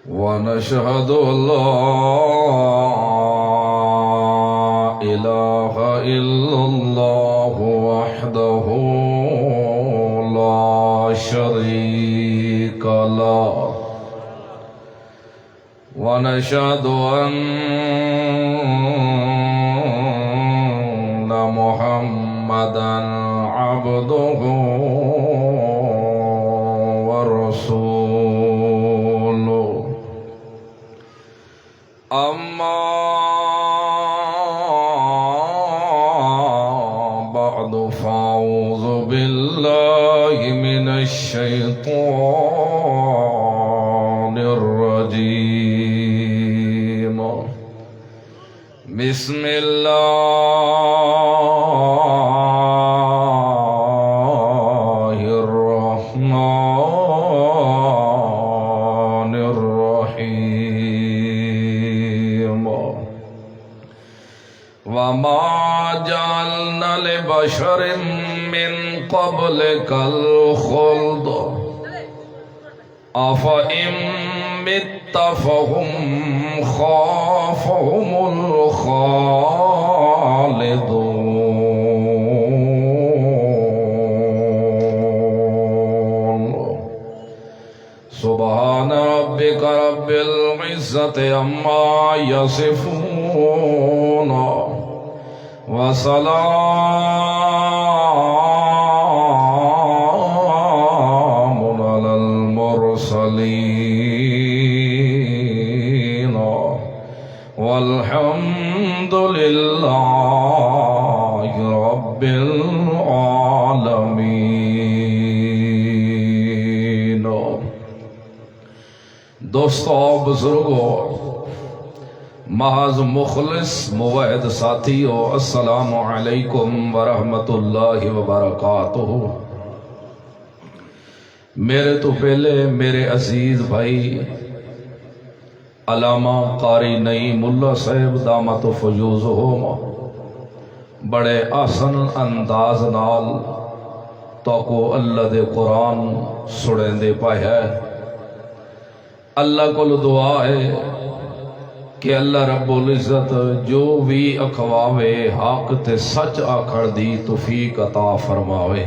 ونشهد أن لا إله إلا الله وحده لا شريك له ونشهد أن محمدا عبده ورسوله أما بعد فأعوذ بالله من الشيطان الرجيم بسم الله الرحمن الرحيم وما جعلنا لبشر من قبلك الخلد أفإن مت فهم خافهم الخالدون سبحان ربك رب العزة عما يصفون وسلام على المرسلين والحمد لله رب العالمين. دوستو، بزرگوں، محض مخلص موحد ساتھیو، السلام علیکم ورحمۃ اللہ وبرکاتہ. میرے تو پہلے میرے عزیز بھائی علامہ قاری نعیم اللہ صاحب دامت فیوزہم بڑے آسن انداز نال تو کو اللہ دے قرآن سڑیں دے پائے ہے. اللہ کو دعا ہے کہ اللہ رب العزت جو بھی اکھواوے حق تے سچ آکھڑ دی توفیق عطا فرماوے.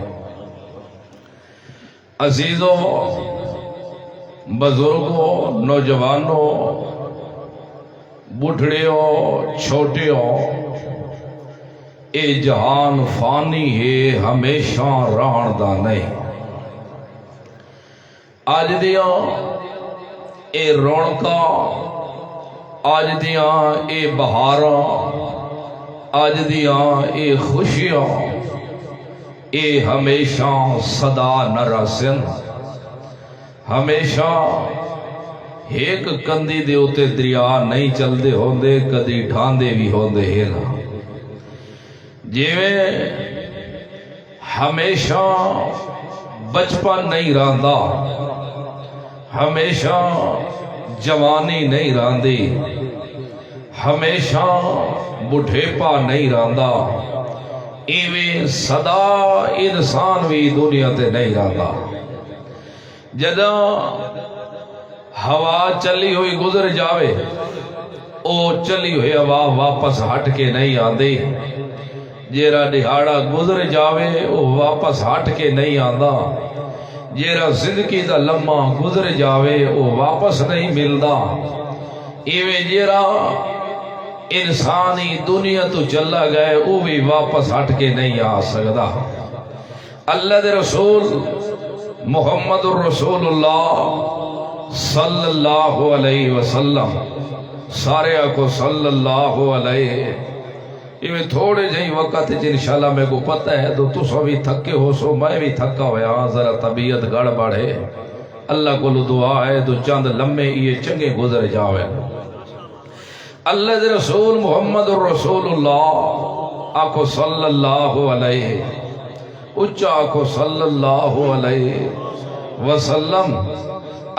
عزیزوں، بزرگوں، نوجوانوں، بڑھڑیوں، چھوٹیوں، اے جہان فانی ہے، ہمیشہ رہن دا نہیں. آج دیاں اے رونقاں، آج دیاں اے بہاراں، آج دیاں اے خوشیاں، اے ہمیشہ صدا نہ رسن. ہمیشہ ایک کندی دے اتے دریا نہیں چل دے ہوندے، کدی ڈھاندے بھی ہوندے ہیں نا. جیویں ہمیشہ بچپن نہیں رہندا، ہمیشہ جوانی نہیں راندی، ہمیشہ بڑھیپا نہیں رہندا، ایویں صدا انسان بھی دنیا تے نہیں رہندا. جداں ہوا چلی ہوئی گزر جاوے، او چلی ہوئی ہوا واپس ہٹ کے نہیں آندی. جیرا دہاڑا گزر جاوے او واپس ہٹ کے نہیں آندا. جیرا زندگی دا لمحہ گزر جاوے او واپس نہیں ملدا. ایویں جیرا انسانی دنیا تو چلا گئے او بھی واپس ہٹ کے نہیں آ سکدا. اللہ دے رسول محمد الرسول اللہ صلی اللہ علیہ وسلم، سارے کو صلی اللہ علیہ. یہ تھوڑے جہی وقت انشاءاللہ میں کو پتہ ہے تو تسا بھی تھکے ہو سو، میں بھی تھکا ہویا، ذرا طبیعت گڑبڑ ہے. اللہ کو دعا ہے تو چند لمحے یہ چنگے گزر جاوے. اللہ دے رسول محمد الرسول اللہ آکو صلی اللہ علیہ، اچھا آکو صلی اللہ علیہ وسلم.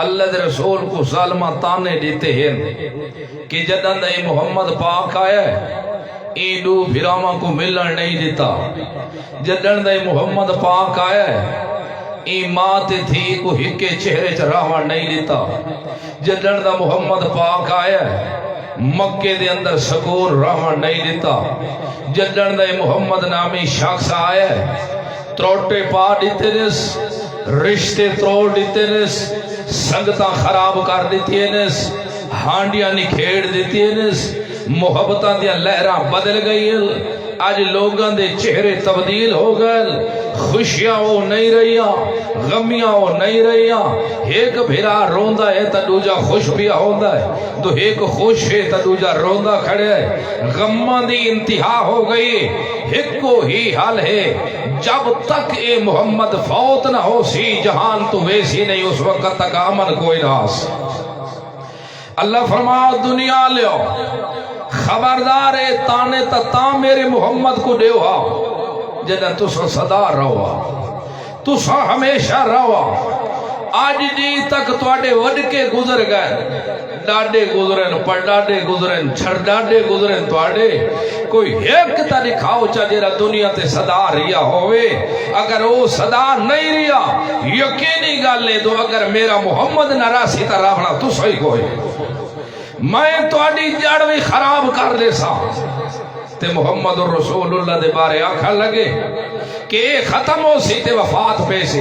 اللہ دے رسول کو ظالمہ تانے دیتے ہیں کہ جدن دے محمد پاک آیا ہے ایڈو بھراما کو ملن نہیں دیتا. جدن دے محمد پاک آیا ہے ایمان تے تھی کو ہکے چہرے چ راواں نہیں دیتا جدن دا محمد پاک آیا مکے دے اندر سکون راواں نہیں دیتا جدن دا محمد نامی شخص آیا تروٹے پا دیتے نس رشتے توڑ دیتے نس سنگتاں خراب کر دیتی نس ہانڈیاں نکھیڑ دیتی نس محبتاں دیا لہراں بدل گئی آج لوگاں دے چہرے تبدیل ہو گئے خوشیاں وہ نہیں رہیا غمیاں وہ نہیں رہیا ایک بھیرا روندا ہے تا دوجا خوش بھی ہوندا ہے تو ایک خوش ہے تا دوجا روندا کھڑے ہے غماں دی انتہا ہو گئی ایک کو ہی حال ہے جب تک اے محمد فوت نہ ہو سی جہان تو ویسی نہیں اس وقت تک امن کوئی نہ آس اللہ فرماؤ دنیا لیو خبردار ہے تانے تا میرے محمد کو دیوہا جنہ تسا صدا رہوا تسا ہمیشہ رہوا آج دی تک تواڈے وڈ کے گزر گئے ڈاڈے گزرن پر ڈاڈے گزرن چھڑ ڈاڈے گزرن تواڈے کوئی ایک تا دکھاؤ چا جیرا دنیا تے صدا ریا ہوئے اگر وہ صدا نہیں ریا یقینی گل لے دو اگر میرا محمد نہ راسی تا راہنا تو صحیح کوئی میں تواڈی جڑ بھی خراب کر دے سا تے محمد رسول اللہ دے بارے آکھا لگے کہ اے ختم ہو سی تے وفات پہ سی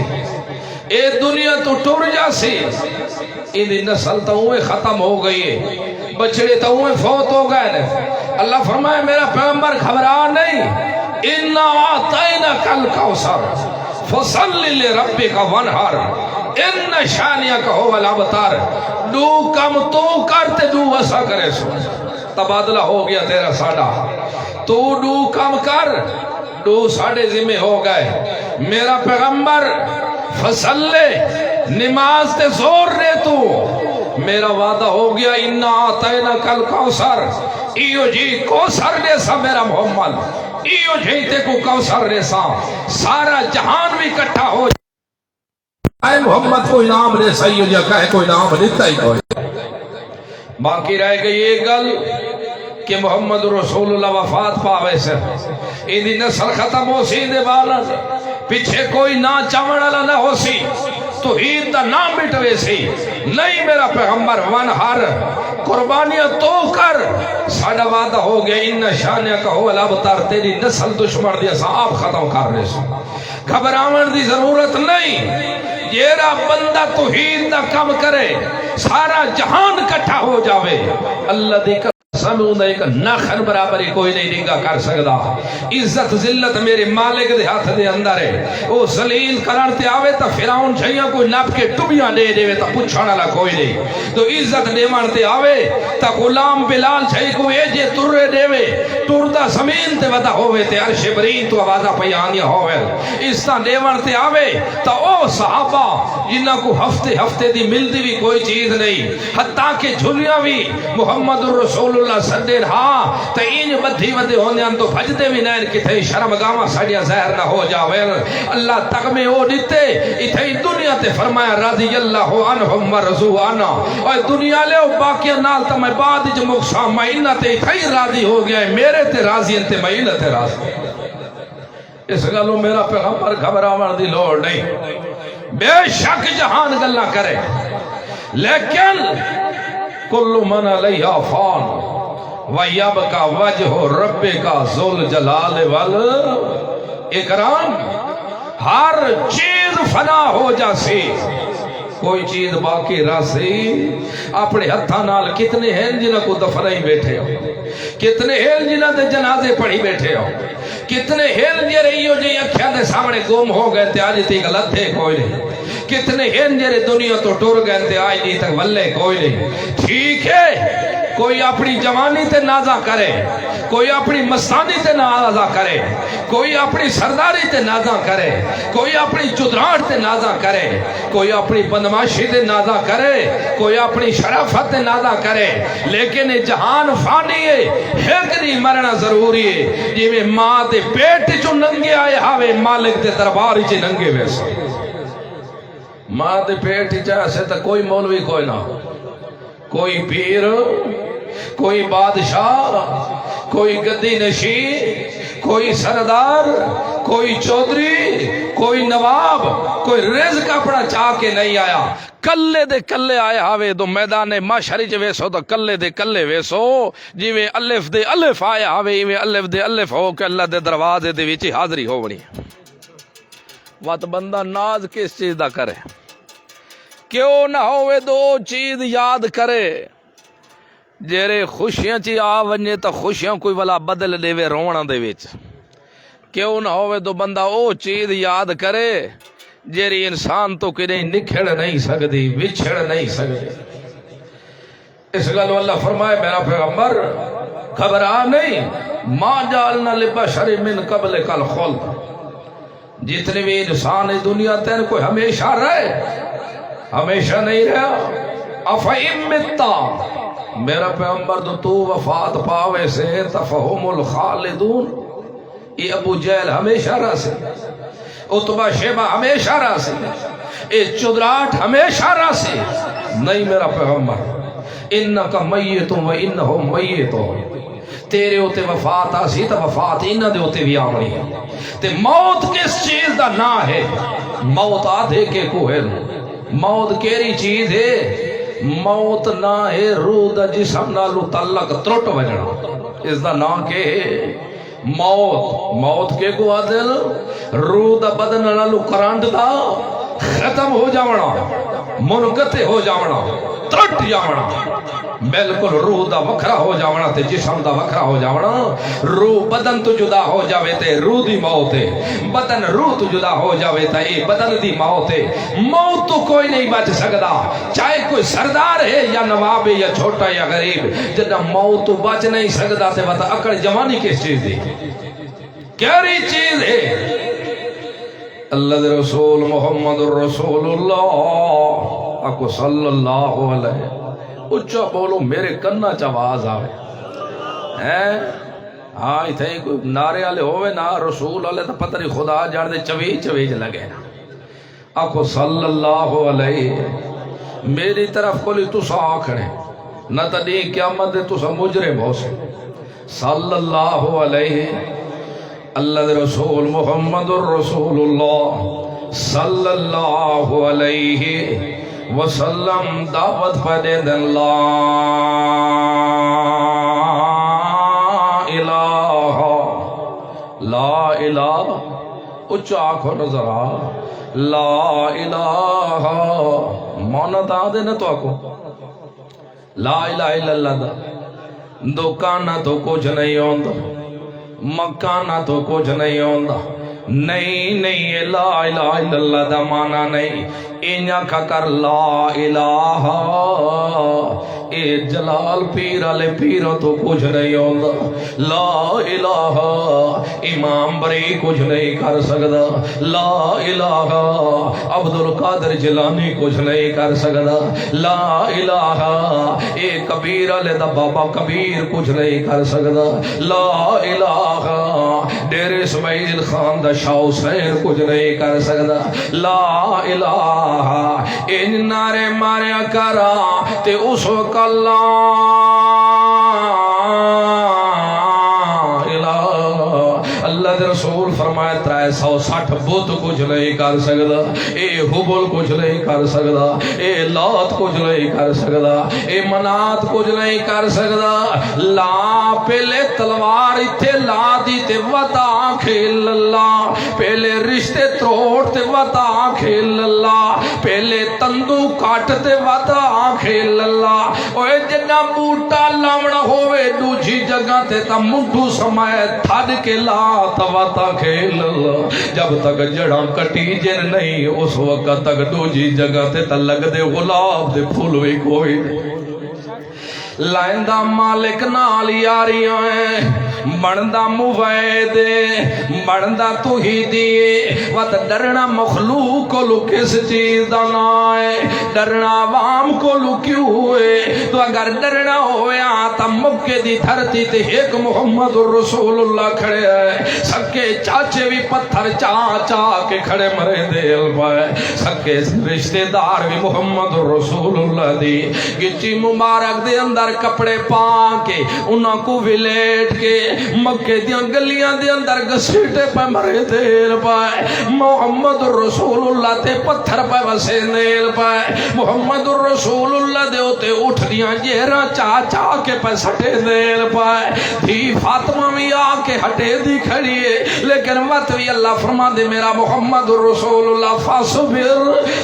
اے دنیا تو ٹر جا سی اندی نسل تو اوے ختم ہو گئی ہے بچڑے تو اوے فوت ہو گئے اللہ فرمائے میرا پیغمبر گھبرا نہیں انا اعطیناک الکوثر فصل لربک وانحر ان شانئک هو الابتر دو کم تو کرتے دو وسا کرے سو تبادلہ ہو گیا تیرا ساڑا تو دو کم کر دو ساڑے ذمہ ہو گئے میرا پیغمبر فصلے نماز تے زور دے تو میرا وعدہ ہو گیا انا آتیناک الکوثر ایو جی کوثر دے سا میرا محمد ایو جی تے کو کوثر دے سا سارا جہان بھی کٹھا ہو اے محمد کو انعام دے سا ایو جا کہے کو انعام دیتا ہی کوئی باقی رہ گئی یہ گل کہ محمد رسول اللہ وفات پاوے سے اندی نسل ختم ہو سی دے بالا پیچھے کوئی نہ چاون والا نہ ہو سی تو عید دا نام مٹوے سی نہیں میرا پیغمبر وانحر قربانیاں تو کر ساڑا وعدہ ہو گیا ان شانئک هو الابتر تیری نسل دشمن دیا صاحب ختم کر رہے سو گھبراون دی ضرورت نہیں جیرا بندہ توحید دا کم کرے سارا جہان کٹھا ہو جاوے اللہ دی سمون ایک نخن برابری کوئی نہیں نگاہ کر سکتا عزت ذلت میرے مالک دے ہاتھ دے اندر ہے وہ ذلیل کرن تے آوے تا فرعون چھیاں کوئی نپ کے ٹبیاں دے دے تا پوچھن والا کوئی نہیں تو عزت دیوان تے آوے تا غلام بلال چھئی کو اے جے ترے دے ٹردا زمین تے ودا ہوے تے عرش برین تو آوازاں پیانیاں ہوے اس تا دیوان تے آوے تا او صحابہ جنہاں کو ہفتے ہفتے دی ملدی بھی کوئی چیز نہیں حتیٰ کہ جھلیاں بھی محمد رسول اللہ سدے ہاں تے این بدھی ودے ہوندے ان تو بھجدے بھی نین کتے شرم گاواں ساڈیاں ظاہر نہ ہو جاوے اللہ تغمے او دتے ایتھے دنیا تے فرمایا رضی اللہ عنہم ورضوا عنہ اور دنیا لے باقیاں نال تے میں بعد وچ مقصا مہینہ تے ایتھے راضی ہو گیا میرے تے راضی تے مہینہ تے راضی اس گلوں میرا پیغمبر گھبراون دی لوڑ نہیں بے شک جہان گلاں کرے لیکن کل من علیہا فان وَيَبْقَى وَجْهُ رَبِّكَ ذُو الْجَلَالِ وَالْإِكْرَامِ ہر چیز فنا ہو جاسی کوئی چیز باقی راسی اپنے ہتھاں نال کتنے ہیں جنہاں کو دفنائی بیٹھے ہو کتنے ہیں جنہاں دے جنازے پڑھی بیٹھے ہو کتنے ہیں جے رہیو جی اکھیاں دے سامنے گم ہو گئے تے آج تی غلط تھے کوئی نہیں کتنے ہیں جے دنیا تو ٹر گئے تے آج تی تک ولے کوئی نہیں ٹھیک ہے کوئی اپنی جوانی تے نازا کرے کوئی اپنی مستانی تے نازا کرے کوئی اپنی سرداری تے نازا کرے کوئی اپنی چدراہٹ تے نازا کرے کوئی اپنی بدماشی تے نازا کرے کوئی اپنی شرافت تے نازا کرے لیکن جہان فانی ہے ایک نہیں مرنا ضروری ہے جی میں ماں دے پیٹ چو ننگے آئے ہاوے مالک دے دربار چے ننگے ویسے ماں دے پیٹ چاہے سے تا کوئی مولوی کوئی نہ کوئی پیر کوئی بادشاہ کوئی گدی نشی کوئی سردار کوئی چودھری، کوئی نواب، کوئی رزق اپنا چاہ کے نہیں آیا، کلے دے کلے آیا ہوئے تو میدان معاشر چ ویسو تو کلے دے کلے ویسو، جویں الف دے الف آیا ہوئے ایویں الف دے الف ہو کے اللہ دے دروازے دے وچ حاضری ہونی۔ وقت بندہ ناز کس چیز دا کرے، کیوں نہ ہوئے دو چیز یاد کرے، جیرے خوشیاں چی آ ونجے تو خوشیاں کوئی والا بدل دے وے رونا دے وچ، کیوں نہ ہوئے تو بندہ او چیز یاد کرے جیری انسان تو کدے نکھڑ نہیں سکتی، وچھڑ نہیں سکتی۔ اس گل اللہ فرمائے میرا پیغمبر گھبرا نہیں، ما جعلنا لبشر من قبلک الخلد، جتنے بھی انسان اس دنیا تین کوئی ہمیشہ رہے، ہمیشہ نہیں رہا۔ افئن متا، میرا پیغمبر تو وفات پاوے سے تفہم الخالدون، یہ ابو جہل ہمیشہ رہ سے، اتبا شیبہ ہمیشہ رہ سے، یہ چدراٹ ہمیشہ رہ سے نہیں۔ میرا پیغمبر انکا میتون و انہم میتون، تیرے ہوتے وفات آسی تا وفات انہ دے ہوتے بھی آمنی ہے۔ تے موت کس چیز دا نا ہے؟ موت آدھے کے کوہل، موت کیری چیز ہے؟ موت نہ ہے روح دا جسم نالو تعلق ترٹ وجنا، اس دا نا کے موت، موت کے کو عدل روح دا بدن نالو کرانٹ دا ختم ہو جاونا، منقطع ہو جاونا، ترٹ جاونا، بالکل روح دا وکھرا ہو جاونا تے جسم دا وکھرا ہو جاونا۔ روح بدن تو جدا ہو جاوے تے روح دی موت ہے، بدن روح تو جدا ہو جاوے تے اے بدن دی موت ہے۔ موت تو کوئی نہیں بچ سکدا، چاہے کوئی سردار ہے یا نواب ہے یا چھوٹا یا غریب، جدا موت تو بچ نہیں سکدا تے بتا اکڑ جوانی کس چیز دی، کیری چیز ہے؟ اللہ دے رسول محمد رسول اللہ اکو صلی اللہ علیہ، اچھا بولو میرے کنہ چواز آوے ہیں، ہاں اتھے کوئی نعرے والے ہوئے نا رسول والے تو پتہ نہیں خدا جان دے چویج چویج لگے نا، اکو صلی اللہ علیہ میری طرف کولی تسا آکھنے نہ تدی قیامت دے تسا مجرم ہو سے، صلی اللہ علیہ اللہ دے رسول محمد الرسول اللہ صلی اللہ علیہ وسلم دعوت پڑے دن لا الہ لا الہ، اچھا آنکھو نظر آ، لا الہ مونا دا دینا تو آکو لا الہ الا اللہ دا، دکانہ تو کچھ نہیں ہوندہ، مکانہ تو کچھ نہیں ہوندہ، نہیں نہیں لا الہ الا اللہ دا مانا نہیں، اینیا کھا کر لا الہ، اے جلال پیر علی پیروں تو کچھ نہیں ہوندہ، لا الہ امام بری کچھ نہیں کر سکدا، لا الہ عبدالقادر جلانی کچھ نہیں کر سکدا، لا الہ اے کبیر علی دا بابا کبیر کچھ نہیں کر سکدا، لا الہ ڈیر اسماعیل خان دا شاہ حسین کچھ نہیں کر سکدا، لا الہ ان نعرے ماریا کرا تے اس وقت اللہ اللہ دے رسول فرمائے 360 بت کچھ نہیں کر سکدا، اے حبل کچھ نہیں کر سکدا، اے لات کچھ نہیں کر سکدا، اے منات کچھ نہیں کر سکدا، لا پہلے تلوار اتھے لا دی تے وطا کھیل اللہ، پہلے رشتے تروڑ تے وطا کھیل اللہ، پہلے تندو کاٹ تے وطا کھیل اللہ، اوے جنہ بوٹا لاؤنا ہوئے دوجی جگہ تے تا منڈو سمائے تھاڑ کے لا تواتا کھیل اللہ، جب تک جڑاں کٹی جن نہیں اس وقت تک دوجی جگہ تے تا لگ دے غلاب دے پھول بھی کوئی نہیں، لائندہ مالک نال یاریاں ہیں، بڑندہ مویدے بڑندہ توحیدی، وقت ڈرنا مخلوق کو کس چیز دا نائے، ڈرنا عوام کو کیوں ہوئے؟ تو اگر ڈرنا ہویا تا مکے دی دھرتی تے ایک محمد رسول اللہ کھڑے ہے، سکے چاچے بھی پتھر چا کے کھڑے مرے دل پائے، سکے رشتہ دار بھی محمد رسول اللہ دی گچی مبارک دے اندر کپڑے پا کے انہاں کو ولیٹ کے مکے دیاں گلیاں دے اندر گسیٹے پہ مرے دل پائے، محمد رسول اللہ تے پتھر پہ وسے نیل پائے، محمد رسول اللہ دے ہوتے اٹھ دیاں جہرہ چا کے پہ سٹے دل پائے، تھی فاطمہ بھی آ کے ہٹے دی کھڑیے، لیکن وقت بھی اللہ فرما دے میرا محمد رسول اللہ فاصبر،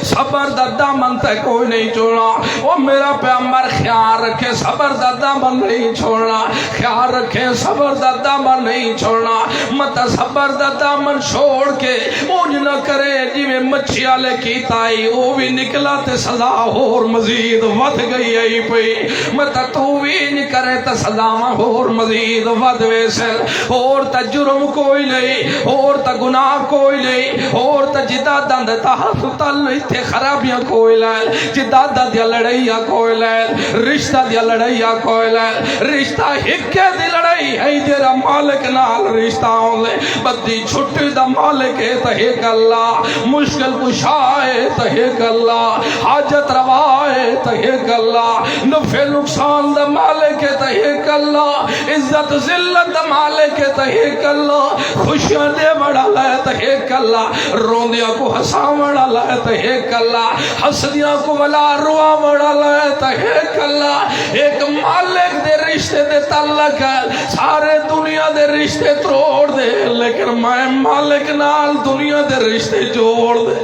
صبر دا دامن تے کوئی نہیں چھوڑنا، وہ میرا پیغمبر خیال رکھے صبر دا دامن نہیں چھوڑنا، خیال رکھے صبر دا دامن نہیں چھوڑنا، مت صبر دا دامن چھوڑ کے اونج نہ کرے جی میں مچھی والے کیتا ہی وہ بھی نکلا تے سزا اور مزید ود گئی آئی پئی، مت تو بھی نہیں کرے تے سزا اور مزید ود ویسل، اور تا جرم کوئی نہیں، اور تا گناہ کوئی نہیں، اور تا جدا دند تا ہاتھ تل ایتھے خرابیاں کوئی لائل، جدا دیا لڑائیاں کوئی لائل، رشتہ دیا لڑائیاں کوئی لائل، رشتہ ہکے دی لڑائی ہے جیرا مالک نال رشتہ ہوں لے، بدی چھٹی دا مالک ہے تہیک اللہ، مشکل کشا ہے تہیک اللہ، حاجت روا ہے تہیک اللہ، نفع نقصان دا مالک ہے تہیک اللہ، عزت ذلت دا مالک ہے تہیک اللہ، خوشیاں دے بڑا لائے تہیک اللہ، روندیاں کو ہسا بڑا لائے تہیک اللہ، حسدیاں کو بلا روا بڑا لائے تہیک اللہ، ایک مالک دے رشتے دے تعلق ہے، سارے دنیا دے رشتے توڑ دے، لیکن میں مالک نال دنیا دے رشتے جوڑ دے،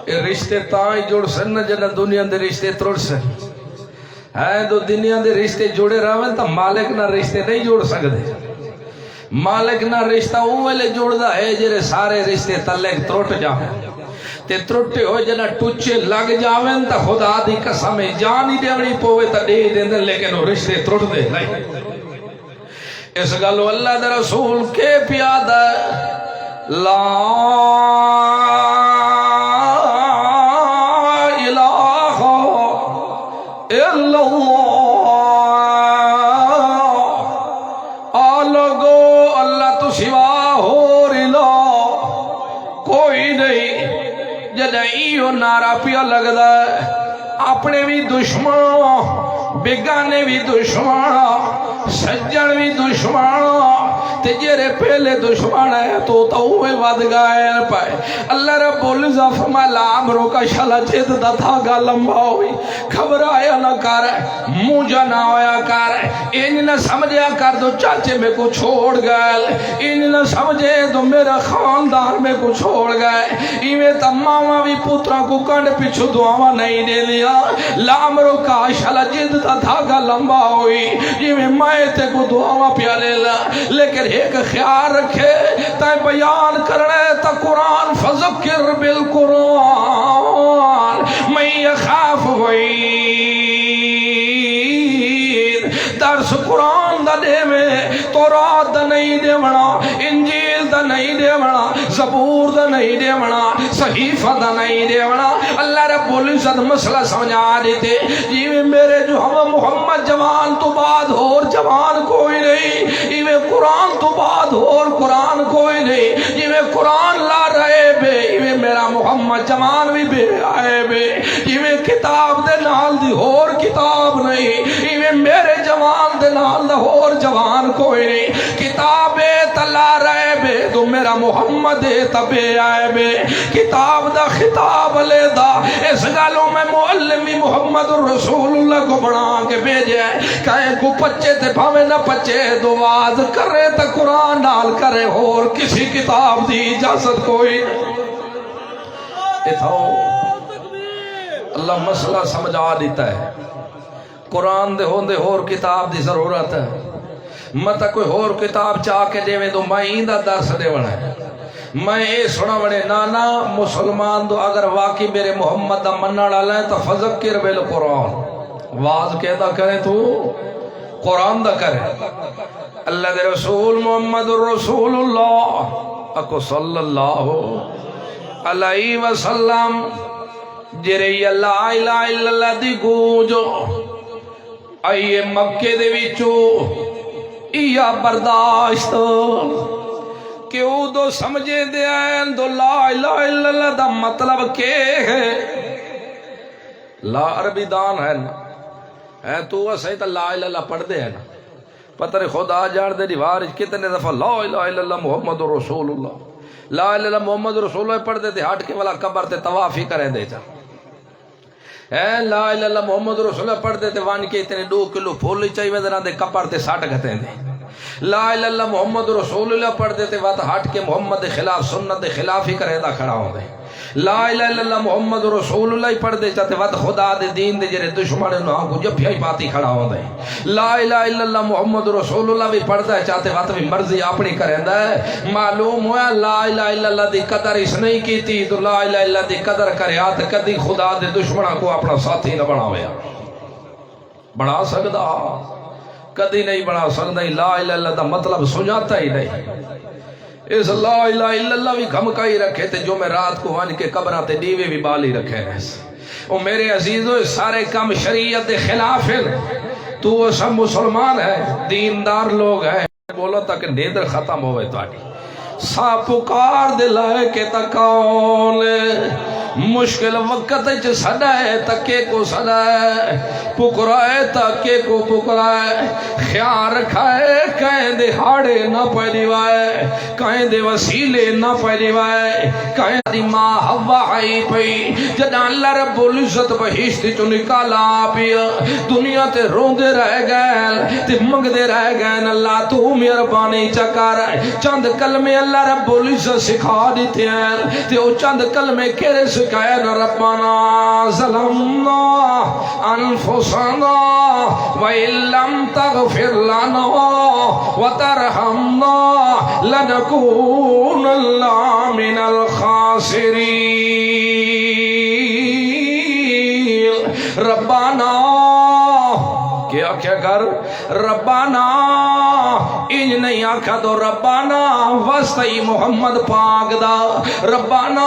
یہ رشتے تاں جوڑ سن جنہ دنیا دے رشتے توڑ سن ہے، تو دنیا دے رشتے جوڑے رہے تو مالک نہ رشتے نہیں جوڑ سکتے، مالک نہ رشتہ اوہلے جوڑ دا ہے جرے سارے رشتے تلک تروٹ جاویں تے تروٹے ہو جنہ ٹوچے لگ جاویں تا خدا دی قسم جان ہی دیونی پوے تا دے دیں دیں، لیکن وہ رشتے تروٹ دے نہیں، اس گلو اللہ دے رسول کے پیادہ لا الہ الا اللہ، آلگو اللہ تو سوا ہو رلا کوئی نہیں، جدائیو نارا پیا لگ دا اپنے بھی دشمن بیگانے بھی دشمن سجن بھی دشمن تے جیرے پہلے دشمن ہے تو اوے ود گئے پائے، اللہ رب العزت فرمایا لا امرو کا شلا چیت دا دھاگا لمبا ہوئی، گھبرایا نہ کر، موجہ نہ ہویا کر، انج نہ سمجھیا کر دو چاچے میں کو چھوڑ گئے، انج نہ سمجھے تو میرا خاندان میں کو چھوڑ گئے، ایویں تماما بھی پترا کو کنڈ پیچھو دعاوا نہیں دے لیا، لا امرو کا شلا چیت دا دھاگا لمبا ہوئی، جیویں میں تے کو دعاوا پیا لے لا، لیکن ایک خیال رکھے تائیں بیان کرنے تا قرآن فذکر بالقرآن میں یخاف وعید، درس قرآن دا دے میں تورات دا نہیں دے منا، انجیل دا نہیں دے منا، زبور دا نہیں دے منا، صحیفہ دا نہیں دے منا، اللہ رب العزت مسئلہ سمجھا دیتے جیویں میرے جو ہم محمد جوان تو بعد اور جوان کوئی نہیں، ایویں قرآن تو بعد اور قرآن کوئی نہیں، جیویں قرآن لا رہے بے ایویں میرا محمد جوان بھی بے آئے بے، جیویں کتاب دے نال دی اور کتاب نہیں، ایویں میرے جوان دے نال دا اور جوان کوئی نہیں، کتابے تلا رہے بے تو میرا محمد تبے آئے بے، کتاب دا خطاب لے دا، اس گالوں میں معلمی محمد رسول اللہ کو بنا کے بھیجے، کہیں کو پچے تے بھاوے نہ پچے دعاز کرے تا قرآن ڈال کرے اور کسی کتاب دی اجازت کوئی اتھاؤ، اللہ مسئلہ سمجھا دیتا ہے، قرآن دے ہوندے اور کتاب دی ضرورت ہے، مطا کوئی اور کتاب چاہ کے دے میں تو میں ایندہ درس دے وڑا ہے، میں اے سنا وڑے نانا مسلمان دو اگر واقعی میرے محمد دا منہ ڈالا ہے تو فذکر بالقرآن، واز کہتا کریں تو قرآن دا کرے، اللہ دے رسول محمد رسول اللہ اکو صلی اللہ علیہ وسلم جرے لا الہ الا اللہ دی گونج آئیے مکے دے وچوں یا برداشت کہ او دو سمجھے دے ہیں دو لا الہ الا اللہ دا مطلب کے ہے لا عربی دان ہے نا تو اسے تا لا الہ اللہ پڑھ دے ہے نا پتر خدا جان دے دیوار کتنے دفعہ لا الہ الا اللہ محمد رسول اللہ لا الہ الا اللہ محمد رسول اللہ پڑھ دے تے ہٹ کے والا قبر تے طواف ہی کرے دے جا لا الہ الا اللہ محمد رسول اللہ پڑھ دے تے وان کے اتنے 2 کلو پھول چاہیے ودنا دے قبر تے ساٹھ گھتے دے لا الہ الا اللہ محمد رسول اللہ پڑھ دے تے وات ہٹ کے محمد دے خلاف سنت دے خلاف ہی کرے دا کھڑا ہو دے لا الہ الا اللہ محمد رسول اللہ پڑھ دے چاہتے وقت خدا دے دین دے جرے دشمن نہ کو جب بھی پاتی کھڑا ہو دے لا الہ الا اللہ محمد رسول اللہ بھی پڑھتا ہے چاہتے وقت بھی مرضی اپنی کریندا ہے معلوم ہوا لا الہ الا اللہ دی قدر اس نہیں کیتی تو لا الہ الا اللہ دی قدر کریا تے کدی خدا دے دشمناں کو اپنا ساتھی نہ بناویا بنا سکدا کدی نہیں بنا سکدا لا الہ الا اللہ دا مطلب سمجھاتا ہی نہیں اس لا الہ الا اللہ بھی گھمکائی رکھے تے جو میں رات کو وان کے قبراں تے دیوے بھی بالی رکھے او میرے عزیزو سارے کام شریعت کے خلاف ہیں تو وہ سب مسلمان ہے دیندار لوگ ہیں بولو تک نیندر ختم ہوئے تاری سا پکار دلائے کے تکاؤن مشکل وقت سدائے تکے کو سدائے پکرائے تکے کو پکرائے خیال رکھائے کہیں دے ہاڑے نہ پیدی وائے کہیں دے وسیلے نہ پیدی وائے کہیں دی ماں ہوا آئی پئی جدہ اللہ رب العزت بہشتی چو نکالا پیا دنیا تے رون دے رہ گئے تے منگ دے رہ گئے اللہ تو مہربانی چکر چند کلمے اللہ رب العزت سکھا دیتے ہیں تے او چند کلمے کیرے سکھائے ربنا ظلمنا انفسنا وَإِن لَّمْ تَغْفِرْ لَنَا وَتَرْحَمْنَا لَنَكُونَنَّ مِنَ الْخَاسِرِينَ ربنا کیا کیا کر ربنا انج نہیں آکھا تو ربنا واسطی محمد پاک دا ربنا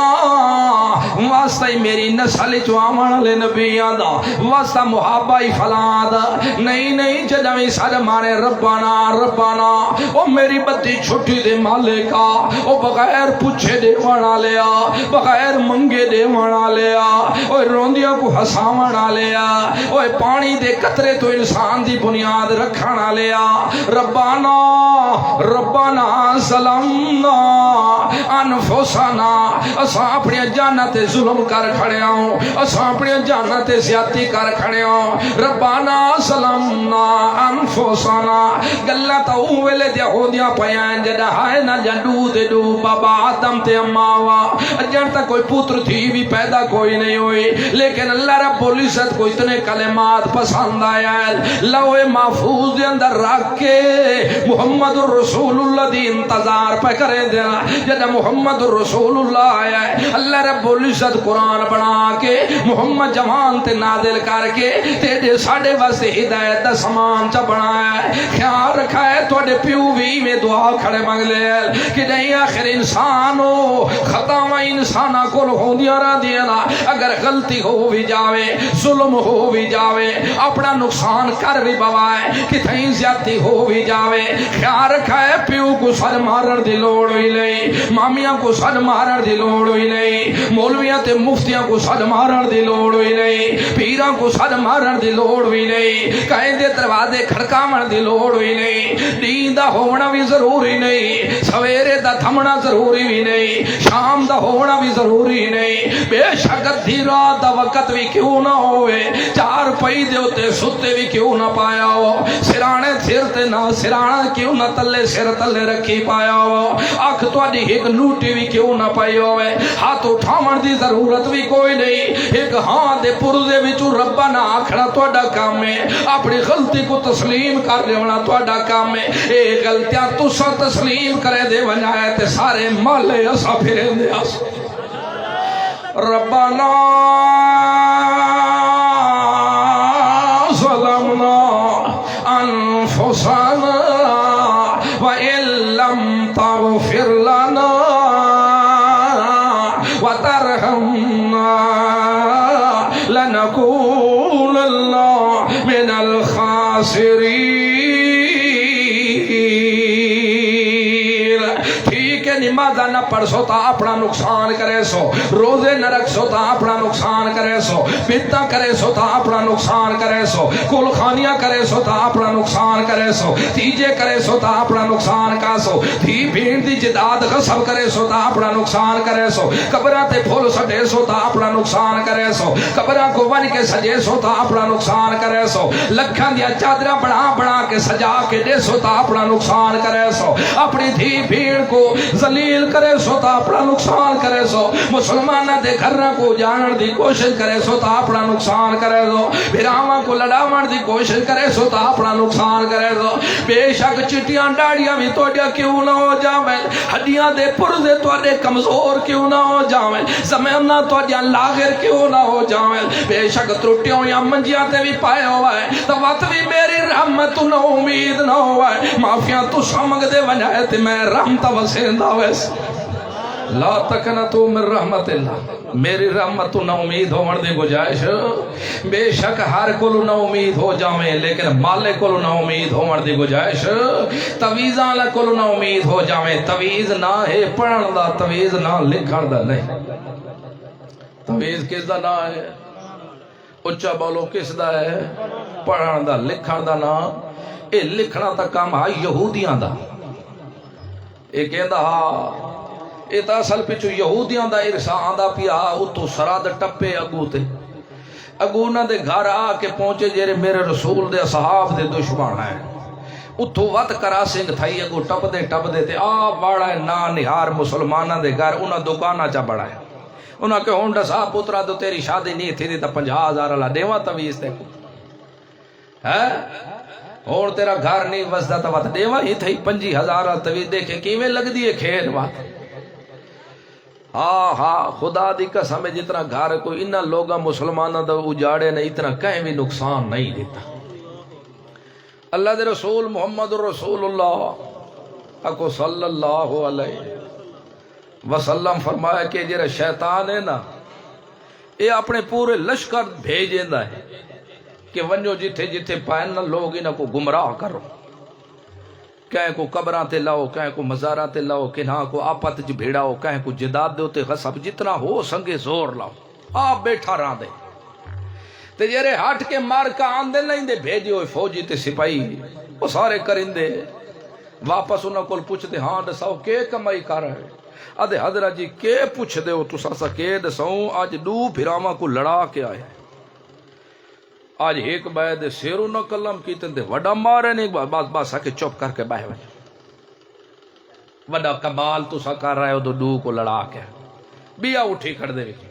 واسطی میری نسل چوامن لے نبیان دا واسطہ محابہ فلاں دا نہیں جدوی سر مارے ربنا ربنا او میری بتی چھٹی دے مالکا او بغیر پوچھے دے وڑا لیا بغیر منگے دے وڑا لیا او روندیاں کو ہساوڑا لیا او پانی دے قطرے تو انسان دی بنیاد رکھنا لیا ربنا ربنا ظلمنا انفسنا اساں اپنی جانت ظلم کر کھڑے ہوں اساں اپنی جانت زیادتی کر کھڑے ہوں ربنا ظلمنا انفسنا گلہ تا اوہلے دیا ہو دیا پیان جڑا ہائے نا جنڈو دے دو بابا آدم تے اماوا جڑ تا کوئی پتر تھی بھی پیدا کوئی نہیں ہوئی لیکن اللہ رب العزت کو اتنے کلمات پسند آیا ہے لوے محفوظ دے اندر رکھ کے محمد رسول اللہ دی انتظار پہ کرے دینا جدہ محمد رسول اللہ آیا ہے اللہ رب العزت قرآن بنا کے محمد جوان تے نازل کر کے تیرے ساڑے واسطے ہدایت دا سامان چا بنایا ہے خیال رکھا ہے توڑے پیووی میں دعا کھڑے مانگ لے کہ نہیں آخر انسانو ختم انسانا کل ہو دیا را دینا اگر غلطی ہو بھی جاوے ظلم ہو بھی جاوے اپنا نقصان کر بھی بوائے کہ تھیں زیادتی ہو بھی جاوے خیال رکھا ہے پیو کو سر مارن دی لوڑ ہوئی نہیں مامیاں کو سر مارن دی لوڑ ہوئی نہیں مولویاں تے مفتیاں کو سر مارن دی لوڑ ہوئی نہیں پیراں کو سر مارن دی لوڑ ہوئی نہیں کہیں دے دروازے کھڑکاون دی لوڑ ہوئی نہیں دین دا ہونا بھی ضروری نہیں سویرے دا تھمنا ضروری بھی نہیں شام دا ہونا بھی ضروری نہیں بے شک ادھی رات دا وقت بھی کیوں نہ ہوئے چار پئی دے ہوتے ستے بھی کیوں نہ پایا ہو سرانے سر تے نہ سرانا کیوں نہ تلے سر تلے رکھی پایا ہو آنکھ تواڈی ایک لوٹی بھی کیوں نہ پائی ہوئے ہاتھ اٹھاون دی ضرورت بھی کوئی نہیں ایک ہاں دے پردے وچوں ربنا آکھنا تواڈا کام ہے اپنی غلطی کو تسلیم کر لینا تواڈا کام ہے اے غلطیاں تساں تسلیم کرے دے ونجائے تے سارے مالے اسا پھرے دے اس ربنا ظلمنا انفسنا وَإِن لَّمْ تَغْفِرْ لَنَا وَتَرْحَمْنَا فنکونن من الخاسرین۔ ٹھیک ہے، نمازہ نہ پڑھ سو تا اپنا نقصان کرے سو، روزے نہ رکھ سو تا اپنا نقصان کرے سو، بدعتاں کرے سو تا اپنا نقصان کرے سو، کل خانیاں کرے سو تا اپنا نقصان کرے سو، تیجے کرے سو تا اپنا نقصان کا سو، تھی بھیڑ دی جداد غصب کرے سو تا اپنا نقصان کرے سو، قبراں تے پھول سٹے سو تا اپنا نقصان کرے سو، قبراں کو ون کے سجے سو تا اپنا نقصان کرے سو، لکھاں دیا چادراں بنا بنا کے سجا کے دے سو تا اپنا نقصان کرے سو، اپنی تھی بھیڑ کو ذلیل کرے سو تا اپنا نقصان کرے سو، مسلمانہ دے گھراں کو جانن دی کوشش کرے سو تا اپنا نقصان کرے سو، بھراواں کو لڑاون دی کوشش کرے سو تا اپنا نقصان کرے سو۔ بے شک چٹیاں ڈاڑیاں بھی تواڈیاں کیوں نہ ہو جاویں، ہڈیاں دے پرزے تواڈے کمزور کیوں نہ ہو جاویں، زمیناں تواڈیاں لاغر کیوں نہ ہو جاویں، بے شک ترٹیاں یا منجیاں تے بھی پائے ہوئے تو وقت بھی میری رحمت تو نہ امید نہ ہوئے، معافیاں تو سمگ دے ونجائے تے میں رحمت وسیندا ویس۔ لا تقنطوا من رحمت اللہ، میری رحمت تو نہ امید ہون دی گنجائش، بے شک ہر کولو نہ امید ہو جاویں لیکن مالک کولو نہ امید ہون دی گنجائش، تویزاں والا کولو نہ امید ہو جاویں، تویز نہ ہے پڑھن دا، تویز نہ لکھن دا نہیں، تویز کس دا نہ ہے، اچھا بولو کس دا ہے، پڑھن دا لکھن دا نہ، اے لکھنا تا کام ہے یہودیاں دا، اے کہندا ہاں اے تا اصل پچھو یہودیاں دا ارسا آندا پیا، اتو سراد ٹپے اگو تے، اگو نہ دے گھر آ کے پہنچے جیرے میرے رسول دے صحاب دے دشمن ہیں، اتو وط کرا سنگھ تھائی اگو ٹپ دے تے آ باڑا ہے نا نہار مسلمانہ دے گھر انہاں دکانہ چا بڑا ہے، انہاں کہ ہونڈا صاحب پترا تو تیری شادی نہیں تھی دی تا 50,000 اللہ دیواں تویز تے کو ہے اور تیرا گھر نہیں وسدا تا وط دیواں ہی تھی 50,000 تویز دیکھے کیویں لگ دی ہے کھیر بات۔ ہاں خدا دی قسم ہے جتنا گھر کوئی انہاں لوگاں مسلمانہ دا اجاڑے نے اتنا کہیں بھی نقصان نہیں دیتا۔ اللہ دے رسول محمد رسول اللہ اکو صلی اللہ علیہ وسلم فرمایا کہ جرا شیطان ہے نا یہ اپنے پورے لشکر بھیجیندا ہے کہ ونجو جتھے جتھے پائن نہ لوگ انہاں کو گمراہ کرو، کہیں کو قبراں تے لاؤ، کہیں کو مزاراں تے لاؤ، کنہاں کو آپت چ بھیڑاؤ، کہیں کو جداد دے تے غصب، جتنا ہو سنگے زور لاؤ، آپ بیٹھا رہاں دے تے جرے ہٹ کے مار کا آندے نہیں دے بھیجے ہوئے فوجی تے سپاہی وہ سارے کرندے واپس انہاں کول پوچھتے ہاں دساؤ کے کمائی کر رہے، ادھے حضرت جی کے پوچھ دے ہو تسا سا کے دساؤں آج دو پھراواں کو لڑا کے آئے، آج ایک باید سیرو نہ کلم کی تندے وڈا مارے نہیں بس آکے چپ کر کے باہر وجہ وڈا کمال تو سا کر رہے ہو دو کو لڑا کے بیا اٹھی کر دے وکی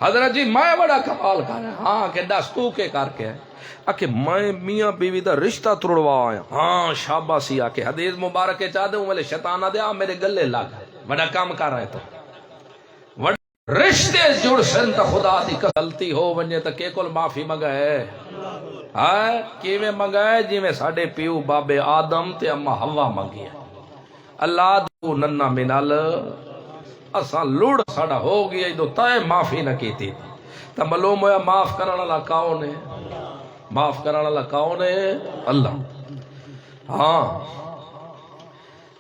حضرت جی میں وڈا کمال کر رہا ہاں کہ دس تو کے کر کے آکے میں میاں بیوی دا رشتہ تروڑوا آیا ہاں شاباسی آکے حدیث مبارک کے چاہ دے ہوں ملے شیطانہ دے میرے گلے لگ وڈا کام کر رہے تو رشتے جڑ سن تا خدا دی غلطی ہو ونجے تا کے کول معافی منگائے ہاں کیویں منگائے جی میں ساڑے پیو بابے آدم تے اما ہوا منگی ہے اللہ دو ننہ منال اساں لڑ ساڑا ہو گیا دو تائے معافی نہ کیتی تا معلوم ہویا معاف کرنا اللہ کون ہے، معاف کرنا اللہ کون ہے، اللہ۔ ہاں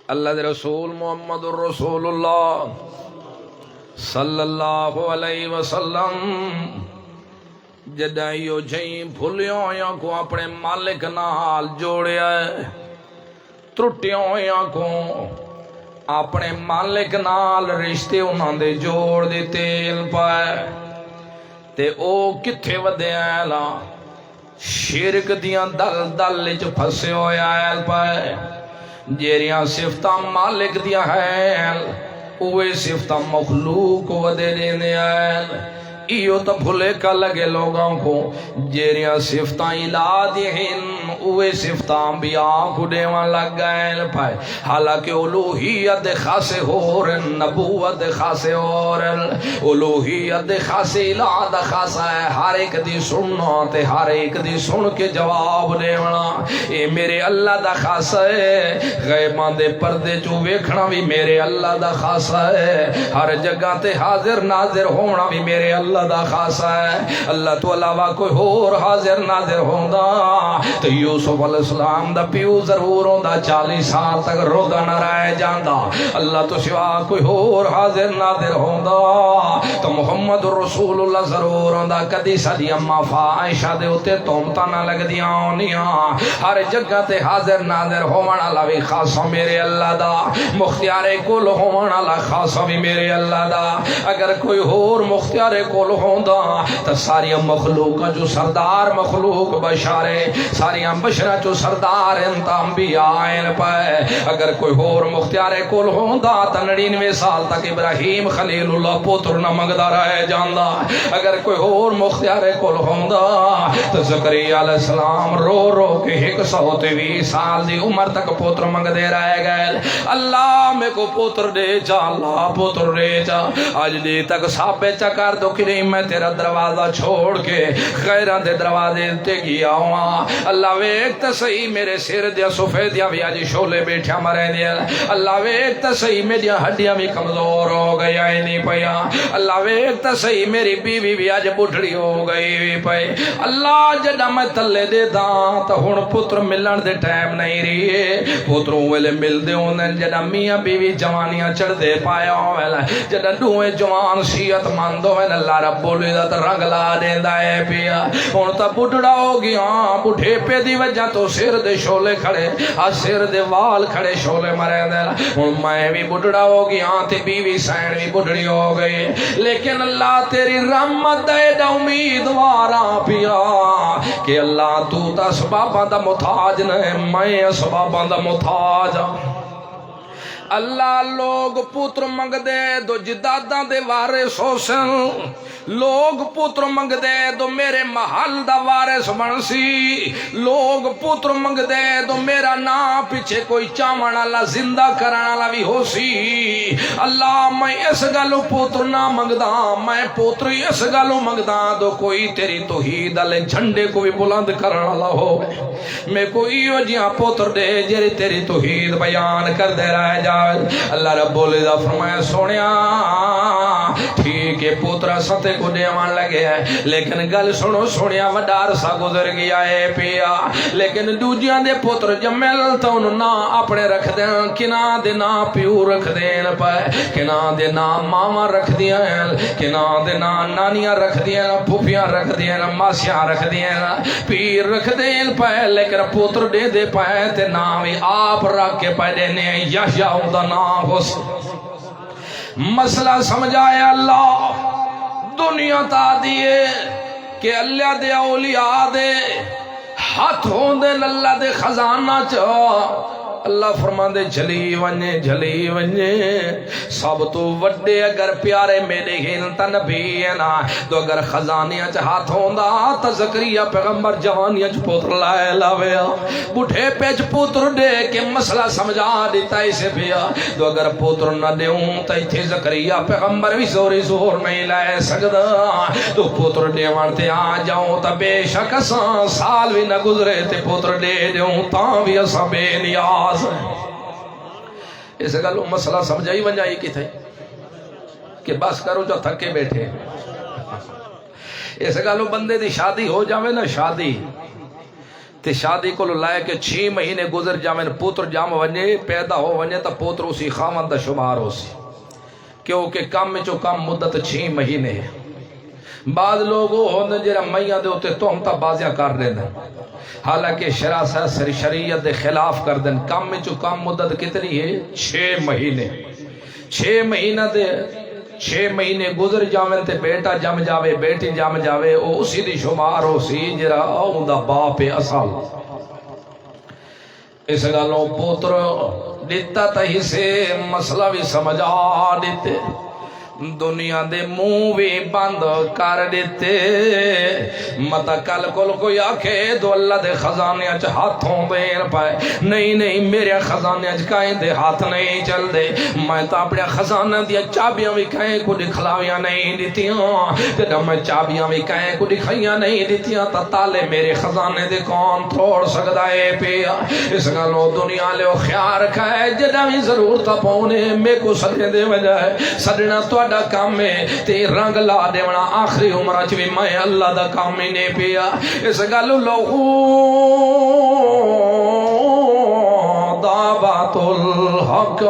اللہ دے رسول محمد الرسول اللہ صلی اللہ علیہ وسلم جدائیو جائیں بھولیوں یا کو اپنے مالک نال جوڑے آئے، ترٹیوں یا کو اپنے مالک نال رشتے انہاں دے جوڑ دے تیل پائے تے او کتھے ودے آئے شرک دیاں دل دل جو پھسے ہوئے آئے پائے جیریاں صفتاں مالک دیاں ہیں اوے صفتاں مخلوق ودے دینے آئے ایو تا بھولے کا لگے لوگوں کو جیریاں صفتاں الہ ہیں اوے صفتاں انبیاء کو دیوان لگ گئے پائے حالانکہ الوہیت خاصے ہو رہن نبوت خاصے ہو رہن الوہیت خاصے الہ دا خاصا ہے ہر ایک دی سننا تے ہر ایک دی سن کے جواب دیونا اے میرے اللہ دا خاصا ہے غیبان دے پردے جو ویکھنا بھی میرے اللہ دا خاصا ہے ہر جگہ تے حاضر ناظر ہونا بھی میرے اللہ اللہ دا خاصہ ہے اللہ تو علاوہ کوئی اور حاضر ناظر ہوندا تو یوسف علیہ السلام دا پیو ضرور ہوندا 40 سال تک رودا نہ رہ جاندا اللہ تو سوا کوئی اور حاضر ناظر ہوندا تو محمد رسول اللہ ضرور ہوندا کدی ساری اما عائشہ دے اوتے تہمتاں نہ لگدیاں ہونیاں ہر جگہ تے حاضر ناظر ہون والا بھی خاصا میرے اللہ دا مختار کل ہون والا خاصا بھی میرے اللہ دا اگر کوئی اور مختار کل ہوندا تو ساری مخلوق جو سردار مخلوق بشارے ساری بشرا جو سردار انتا انبیاء آئین پائے اگر کوئی اور مختار کل ہوندا تو 99 سال تک ابراہیم خلیل اللہ پوتر نہ منگدا رہ جاندا اگر کوئی اور مختار کل ہوندا تو زکریا علیہ السلام رو رو کے 123 سال دی عمر تک پوتر منگ دے رہ گئے اللہ میں کو پوتر دے جا اللہ پوتر دے جا آج دی تک سابے چکر دو کہ میں تیرا دروازہ چھوڑ کے غیران دے دروازے تے گیا ہوا اللہ ویک تا صحیح میرے سر دیا سفیدیا بھی آجی شولے بیٹھیا مرے دیا اللہ ویک تا صحیح میری ہڈیاں بھی کمزور ہو گئی آئی نہیں پیا اللہ ویک تا صحیح میری بیوی بھی آج بڑھڑی ہو گئی پئی اللہ جڑا میں تلے دے داں تا ہون پتر ملن دے ٹائم نہیں رہی پتروں ویلے مل دے ہوندن جڑا میاں بیوی جوانیاں چڑھ دے پایا ہوئے جڑا دوئے جوان سیت مند ہوئے اللہ رب العزت رنگ لا دیندا ہے پیا ہن تا بڈھڑا ہو گیا بڈھے پے دی وجہ تو سر دے شولے کھڑے سر دے وال کھڑے شولے مرے دے ہن میں بھی بڈھڑا ہو گیا تے بیوی سین بھی بڈھڑی ہو گئی لیکن اللہ تیری رحمت دے دا امیدواراں پیا کہ اللہ تو تا اسباباں دا محتاج نہیں میں اسباباں دا محتاج اللہ لوگ پتر منگ دے دو جداداں دے وارث ہو سن لوگ پتر منگ دے دو میرے محل دا وارث بن سی لوگ پتر منگ دے دو میرا نا پیچھے کوئی چاون والا زندہ کرن والا بھی ہو سی اللہ میں اس گلو پتر نہ منگدا میں پتر اس گلو منگدا دو کوئی تیری توحید والے جھنڈے کو بھی بلند کرن والا ہو میں کوئی ہو جہاں پتر دے جڑے تیری توحید بیان کر دے رہ جا اللہ رب العزت فرمایا سونیا ٹھیک ہے پوترا ستے کو دیوان لگے ہے لیکن گل سنو سونیا وڈا عرصہ گزر گیا ہے پیا لیکن دوجیاں دے پوتر جمل تو انہوں نا اپنے رکھ دین کنا دے نا پیو رکھ دین پائے کنا دے نا ماما رکھ دین کنا دے نا نانیاں رکھ دین پھوپیاں رکھ دین ماسیاں رکھ دین پیر رکھ دین پائے لیکن پوتر دے دے پائے تے نامی آپ رکھ کے پائے دینے یحییٰ دا نام ہو مسئلہ سمجھائے اللہ دنیا تا دیئے کہ اللہ دے اولیاء دے ہاتھ ہوں دے اللہ دے خزانہ چاہ اللہ فرما دے جھلی ونجے سب تو وڈے اگر پیارے میرے ہنتا نبی ہے نا تو اگر خزانیاں چ ہاتھ ہوندا تا زکریا پیغمبر جوانیاں چ پوتر لائے لاویا بوٹھے پیچ پوتر دے کے مسئلہ سمجھا دیتا اسے پیا تو اگر پوتر نہ دیوں تا ایتھے زکریا پیغمبر بھی زوری زور نہیں لائے سکدا تو پوتر دیوان تے آ جاؤں تا بے شک سال بھی نہ گزرے تے پوتر دے دیوں تاں بھی اساں بے نیاز اس گلو مسئلہ سمجھائی ونجائی کی تھے کہ بس کرو جو تھکے بیٹھے اس گلو بندے دی شادی ہو جاوے نا شادی تے شادی کو لائے کہ 6 مہینے گزر جاوے پوتر جام ونجے پیدا ہو ونجے تا پوتر اسی خامن دا شمار ہو سی کیونکہ کم میں جو کم مدت 6 مہینے ہے بعض لوگوں ہوندے جرا میاں دے ہوتے تو ہم تا بازیاں کر رہے ہیں حالانکہ شریعت دے خلاف کر دیں کم میں جو کم مدت کتنی ہے 6 مہینے 6 مہینہ دے 6 مہینے گزر جاویں تے بیٹا جم جاوے بیٹی جم جاوے او اسی دی شمار ہو سی جرا اوندا باپ اصل اس گالوں پوتر دیتا تہی سے مسئلہ بھی سمجھا دیتے دنیا دے منہ بھی بند کر دیتے متا کل کل کوئی آکھے دو اللہ دے خزانے اچ ہاتھوں دین پائے نہیں نہیں میرے خزانے اچ کائیں دے ہاتھ نہیں چل دے میں تا اپنے خزانہ دیا چابیاں بھی کہیں کو دکھلاویاں نہیں دیتیاں جدہ میں چابیاں بھی کہیں کو دکھائیاں نہیں دیتیاں تا تالے میرے خزانے دے کون توڑ سکدا ہے پیا اس گالوں دنیا لے خیال رکھا ہے جدہ بھی ضرور تا پونے میں کو سدنے دے وجہ ہے سدنا توڑا کام میں تے رنگ لا دے ونا آخری عمرہ چوی میں اللہ دا کام میں نے پیا اس گالوں لوگوں دعوت الحق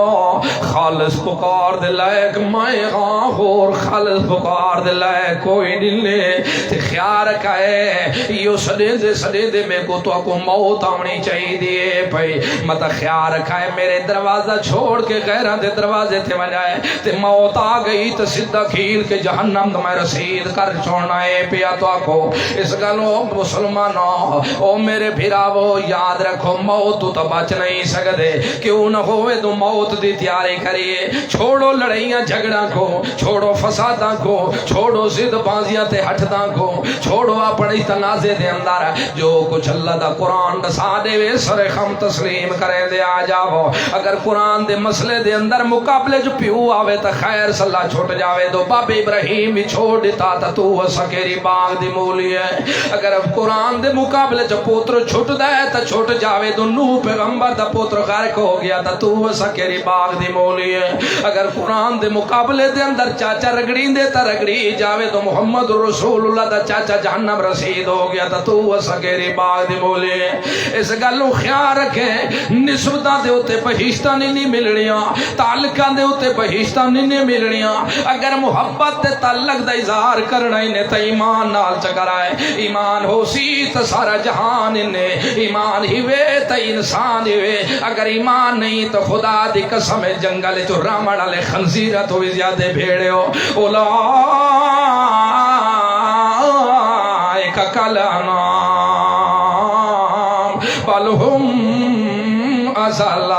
خالص پکار دے لائق میں غور خالص پکار دے لائق کوئی نلے تے خیال رکھا ہے یو سدے دے میں کو تو کو موت آنی چاہی دیے پئی مطا خیال رکھا ہے میرے دروازہ چھوڑ کے غیرہ دے دروازے تھے وجائے تے موت آ گئی تو سدھا کھیل کے جہنم میں رسید کر چھوڑنا ہے پیا تو کو اس گلوں مسلمانوں او میرے بھراو یاد رکھو موت تو بچ نہیں سکتے کیوں نہ ہوئے تو موت دی تیاری کریے چھوڑو لڑائیاں جھگڑا کو چھوڑو فساداں کو چھوڑو ضد بازیاں تے ہٹداں کو چھوڑو اپنی تنازع دے اندر جو کچھ اللہ دا قرآن دسا دے وے سر خم تسلیم کریں دے آ جاؤ اگر قرآن دے مسئلے دے اندر مقابلے جو پیو آوے تا خیر صلاح چھوٹ جاوے دو باب ابراہیم بھی چھوڑ دیتا تا تو سکیری باغ دی مولی ہے اگر قرآن دے مقابلے جو پوتر چھوٹ دے تا چھوٹ جاوے دو نوح پیغمبر دا پوتر غرق ہو گیا تا تو سکیری باغ دی مولی ہے اگر قرآن دے مقابلے دے اندر چاچا رگڑی دے تا رگڑی جاوے تو محمد رسول اللہ دا چاچا جہنم رسید ہو گیا تا تو سکیری باغ دی مولی ہے اس گلوں خیال رکھے نسبتاں دے ہوتے بہشتہ نہیں ملنیاں تعلقاں دے ہوتے بہشتہ نہیں ملنیاں اگر محبت دے تعلق دا اظہار کرنا انہیں تا ایمان نال چکرائے ایمان ہو سی تا سارا جہان انہیں ایمان ہی وے تا انسان ہی وے اگر ایمان نہیں تو خدا دی قسم جنگل جو رامڑ علی خنزیرت ہوئی زیادہ بھیڑے ہو اولائک کالانام بل ہم اضل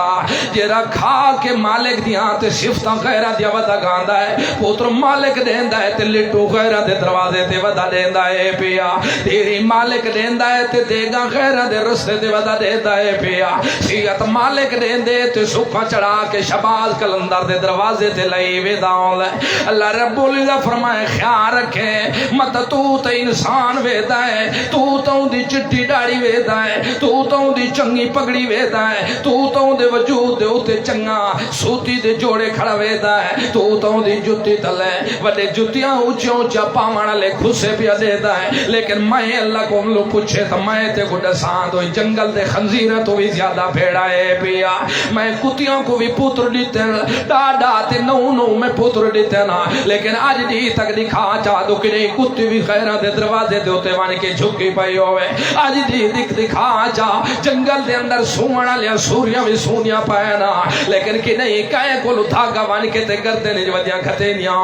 جیرا کھا کے مالک دیاں تے شفتاں غیرہ دیا ودا گاندہ ہے پوتر مالک دیندہ ہے تے لٹو غیرہ دے دروازے تے ودا دیندہ ہے پیا تیری مالک دیندہ ہے تے دیگا غیرہ دے رستے تے ودا دیندہ ہے پیا سیعت مالک دیندے تے سکھا چڑھا کے شباز کلندر دے دروازے تے لئی ویداؤں لے اللہ رب العزت فرمائے خیال رکھے مت تو تے انسان ویدہ ہے تو دی چٹی ڈاڑی ویدہ ہے تو دی چنگی پگڑی ویدہ ہے تو دے وجود دے اتے چنگا سوتی دے جوڑے کھڑا ویدہ ہے تو دی جتی تلے وڈے جتیاں اونچے اونچا پاوانا لے خسے پیا دیتا ہے لیکن میں اللہ کو لو پوچھے تو میں تے کو ڈسان دو جنگل دے خنزیرہ تو بھی زیادہ بھیڑا ہے پیا میں کتیاں کو بھی پوتر دیتے ڈاڈا تے نو میں پوتر دیتے نا لیکن آج دی تک دکھا چاہ دو کہ نہیں کتی بھی خیرہ دے دروازے دے ہوتے وانے کے جھکی پائی ہوئے آج دی دکھا چاہ جنگل دے اندر سونا لیا سوریاں بھی سونیاں پائنا لیکن کہ نہیں کائیں کو لتھاگا وانی کے تے کرتے نہیں ودیاں کھتے نیاں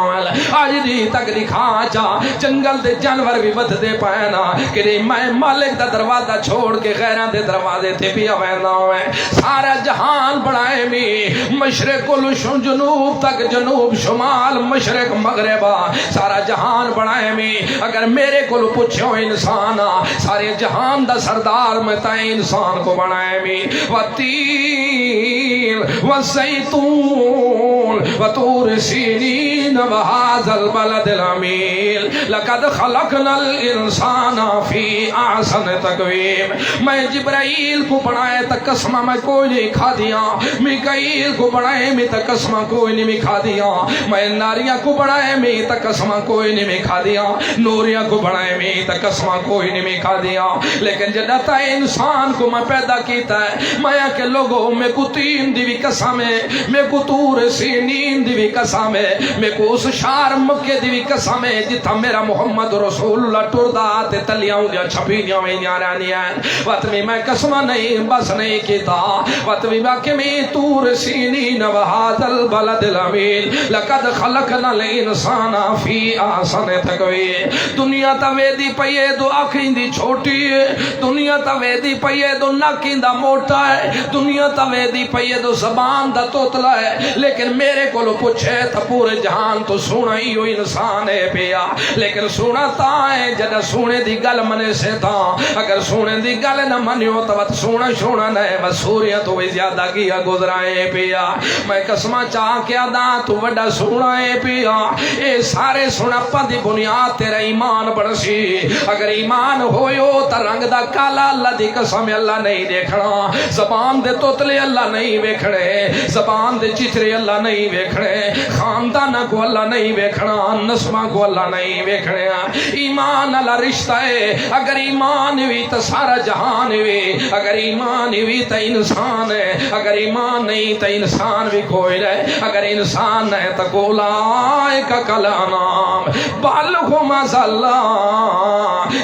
آج دی تک دکھا چاہ جنگل دے جانور بھی ود دے پائنا کہ نہیں میں مالک دا دروازہ چھوڑ کے غیران دے دروازے تھے بھی آوینا ہوئے سارا جہان بڑھائے میں مشرق و جنوب تک جنوب شمال مشرق مغربہ سارا جہان بڑھائے میں اگر میرے کو پوچھو انسان سارے جہان دا سردار میں تائیں انسان کو بڑھائے میں والتین والزیتون وطور سینین وهذا البلد الامین لقد خلقنا الانسان فی احسن تقویم میں جبرائیل کو بنائے تک قسمہ میں کوئی نہیں کھا دیا میکائیل کو بنائے میں تک قسمہ کوئی نہیں کھا دیا میں ناریاں کو بنائے میں تک قسمہ کوئی نہیں کھا دیا نوریاں کو بنائے میں تک قسمہ کوئی نہیں کھا دیا لیکن جدتا انسان کو میں پیدا کیتا ہے میں کہ لوگوں میں کو تین دیوی قسم ہے میں کو تور سینین دیوی قسم ہے میں کو اس شار مکے دیوی قسم ہے جتا میرا محمد رسول اللہ ٹردہ آتے تلیاں دیا چھپینیاں ہوئی ہوئی رہنیاں وطمی میں قسم نہیں بس نہیں کیتا وطمی باکمی تور سینین وہذا البلد الامین لقد خلقنا الانسان فی احسن تقویم دنیا تویدی پئیے دو آنکھیں دی چھوٹی ہے دنیا تویدی پئیے دو ناکیں دا موٹا ہے دنیا تویدی پئیے دو زبان دا توتلا ہے لیکن میرے کو لو پوچھے تھا پورے جہان تو سونا ہی ہو انسان ہے پیا لیکن سونا تا ہے جدہ سونے دی گل منے سے تا اگر سونے دی گل نہ منیو تو بات سونا شونا نئے بس سوریہ تو بھی زیادہ کیا گزرائے پیا میں قسمہ چاہ کیا دا تو وڈا سونا ہے پیا اے سارے سونا پندی بنیاد تیرا ایمان بڑسی اگر ایمان ہوئیو تا رنگ دا کالا اللہ دی قسم اللہ نہیں دیکھنا زبان دے توتلے اللہ نہیں ویکھنے زبان دے چترے اللہ نہیں ویکھنے خاندانہ کو اللہ نہیں ویکھنا نسمہ کو اللہ نہیں ویکھنے ایمان اللہ رشتہ ہے اگر ایمان ہوئی تو سارا جہان ہوئی اگر ایمان ہوئی تو انسان ہے اگر ایمان نہیں تو انسان بھی کوئی رہے اگر انسان ہے تو اولئک کالانعام بل هم اضل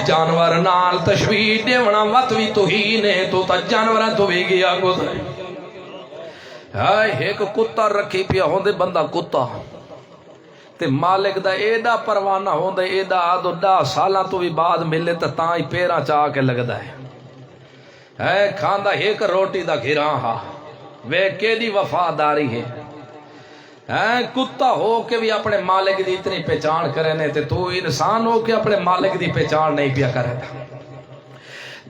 جانور نال تشبیہ دیونا وت بھی توہین ہے تو تا جانور تو بھی گیا گزرے ایک کتا رکھی پیا ہوندے بندہ کتا تے مالک دا ایڈا پروانہ ہوندے ایڈا آدھو 10 سالاں تو بھی بعد ملے تا تاں ہی پیراں چاہ کے لگدا ہے کھاندا ایک روٹی دا گھراں ہا وے کیڑی وفاداری ہے کتا ہو کے بھی اپنے مالک دی اتنی پہچان کرنے تے تو انسان ہو کے اپنے مالک دی پہچان نہیں پیا کرے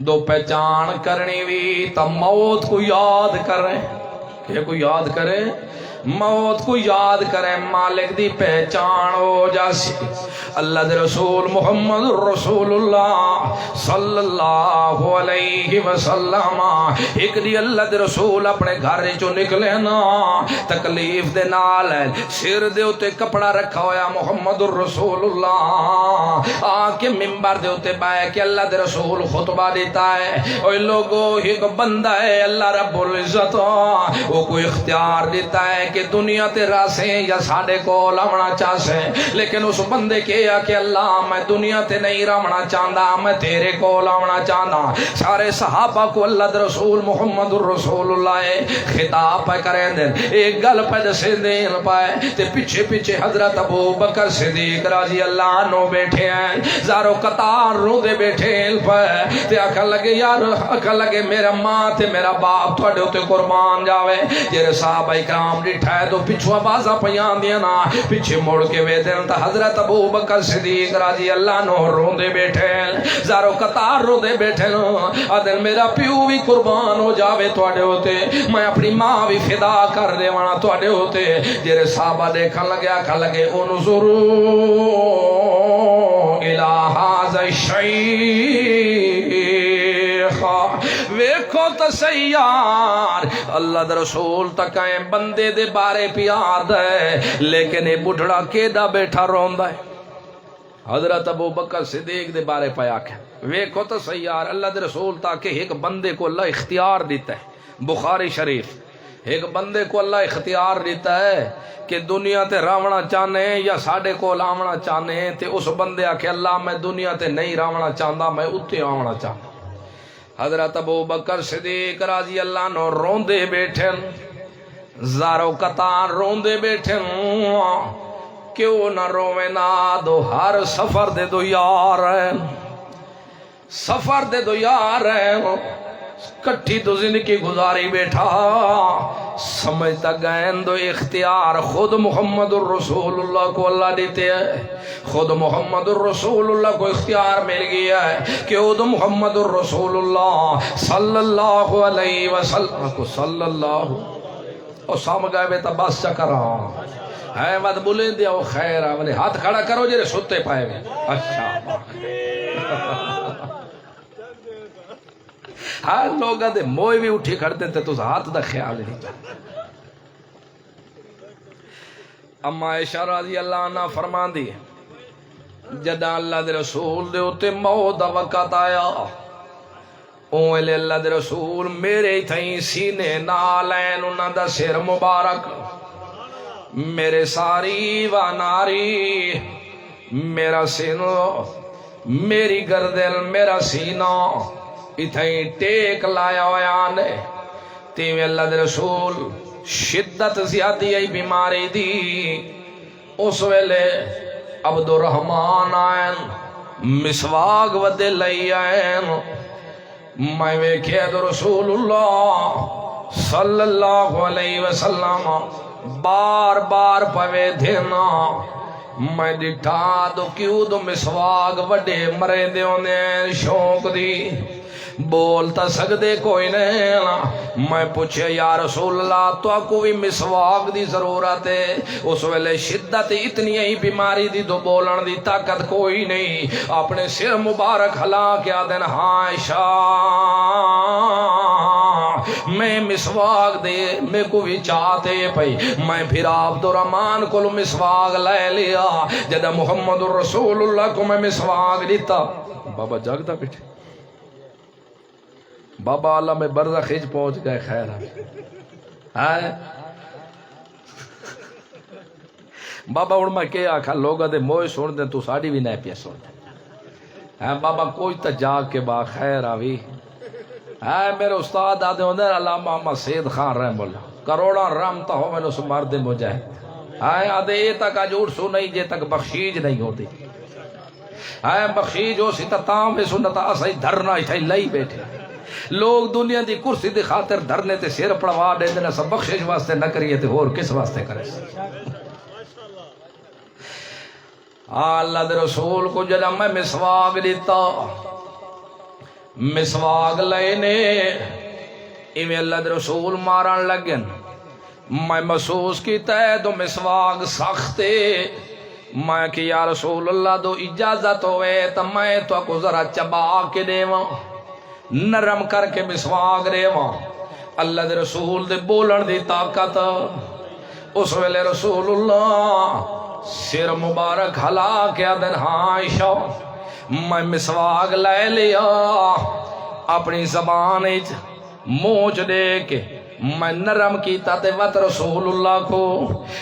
دو پہچان کرنی بھی تا موت کو یاد کریں کہ کوئی یاد کرے موت کو یاد کریں مالک دی پہچان ہو جاسی اللہ دے رسول محمد رسول اللہ صلی اللہ علیہ وسلم ایک دی اللہ دے رسول اپنے گھر جو نکلے نا تکلیف دے نال سر دے اتے کپڑا رکھا ہویا محمد رسول اللہ آکے ممبر دے اتے بائے کہ اللہ دے رسول خطبہ دیتا ہے اوہ لوگو ایک بندہ ہے اللہ رب العزت وہ کوئی اختیار دیتا ہے کہ دنیا تے راسیں یا ساڑے کو لاؤنا چاہسیں لیکن اس بندے کے کہ اللہ میں دنیا تے نہیں رامنا چاہتا میں تیرے کو لاؤنا چاہتا سارے صحابہ کو اللہ دے رسول محمد رسول اللہ خطاب پہ کریں دیں ایک گل پہ جسے دین پائے تے پیچھے پیچھے حضرت ابو بکر صدیق رضی اللہ عنہ بیٹھے ہیں زارو قطار رو دے بیٹھے پہ تے آکھا لگے یار آکھا لگے میرا ماں تے میرا باپ تھوڑے ہوتے قربان جاوے جیرے صحابہ اکرام ڈٹھائے تو پچھو بازا پیان دیا نا پیچھے موڑ کے ویدن تا حضرت ابو بکر صدیق رضی اللہ عنہ رو دے بیٹھے زارو قطار رو دے بیٹھے آدھن میرا پیو بھی قربان ہو جاوے تواڈے ہوتے میں اپنی ماں بھی فدا کر دے وانا تواڈے ہوتے جیرے صحابہ دیکھن لگے آکھا لگے انظروا الی ھذا الشیخ ویکھو تو سیار اللہ دے رسول تکائیں بندے دے بارے پیاد ہے لیکن یہ بڑھڑا کیدا بیٹھا روندا ہے حضرت ابو بکر صدیق دے بارے پایا کہ ویکھو تو سیار اللہ دے رسول تاکہ ایک بندے کو اللہ اختیار دیتا ہے بخاری شریف ایک بندے کو اللہ اختیار دیتا ہے کہ دنیا تے راونا چاہنے یا ساڑے کو لاونا چاہنے تے اس بندے آکے اللہ میں دنیا تے نہیں راونا چاہتا میں اتے آونا چاہتا حضرت ابو بکر صدیق رضی اللہ عنہ روندے بیٹھے زارو قطار روندے بیٹھے کیوں نہ روے نا دو ہر سفر دے دو یار ہے سفر دے دو یار ہے کٹھی تو زندگی گزاری بیٹھا سمجھتا گئن دو اختیار خود محمد الرسول اللہ کو اللہ دیتے ہیں خود محمد الرسول اللہ کو اختیار مل گیا ہے کہ خود محمد الرسول اللہ صلی اللہ علیہ وسلم کو صلی اللہ اور سام گئے بیتا بس چکر ہے مت بولیں دیا وہ خیر ہے ہاتھ کھڑا کرو جرے ستے پائے میں اچھا ہر لوگ دے موئے بھی اٹھی کھڑتے تھے تو ہاتھ دا خیال نہیں اما عائشہ رضی اللہ عنہ فرمان دی جدہ اللہ دے رسول دے ہوتے موت دا وقت آیا اوہلے اللہ دے رسول میرے تھیں سینے نالین انہ دا سر مبارک میرے ساری و ناری میرا سینو میری گردن میرا سینہ اتھائی ٹیک لایا ہویا نے تیویں اللہ دے رسول شدت زیادی ای بیماری دی اس ویلے عبد الرحمن آئین مسواق ودے لئی آئین میں ویکھے تو رسول اللہ صلی اللہ علیہ وسلم بار بار پوے دینا میں ڈٹھا دو کیوں دو مسواق وڈے مرے دیوں نے شوق دی بولتا سکدے کوئی نہیں میں پوچھے یا رسول اللہ تو کوئی مسواق دی ضرورت ہے اس ویلے شدت اتنی ہی بیماری دی تو بولن دی طاقت کوئی نہیں اپنے سر مبارک ہلا کیا دن عائشہ میں مسواق دے میں کو بھی چاہتے پئی میں پھر عبد الرحمن کو مسواق لے لیا جدہ محمد رسول اللہ کو میں مسواق دیتا بابا جاگتا بیٹھے بابا اللہ میں برزخ پہنچ گئے خیر ہے بابا ہوں میں کیا آکھا لوگا دے موئے سن دیں تو ساڑی بھی نہیں پیا سن دیں بابا کوئی تا جا کے با خیر آوی میرے استاد آدھے ہوندے علامہ محمد سید خان رحم اللہ کروڑا رحمتہ ہو میں نے اس مرد مجاہد آدھے یہ تک اجور سو نہیں جے تک بخشیج نہیں ہوتی بخشیج ہو سی تاں میں سنتا اسائی دھرنا اتھائی لئی بیٹھے لوگ دنیا دی کرسی دی خاطر دھرنے تے سیر پڑوا دے دینا سب بخشش واسطے نہ کریے تے اور کس واسطے کرے اللہ دے رسول کو جدہ میں مسواق دیتا مسواق لینے ایویں اللہ دے رسول مارن لگن میں محسوس کیتا ہے تو مسواق سختے میں کہ یا رسول اللہ دو اجازت ہوئے تو میں تو کو ذرا چبا کے دیواں نرم کر کے مسواق دیواں اللہ دے رسول دے بولن دی طاقت اس ویلے رسول اللہ سر مبارک ہلا کیا دن عائشہ میں مسواق لے لیا اپنی زبان موچ دے کے میں نرم کیتا تے وقت رسول اللہ کو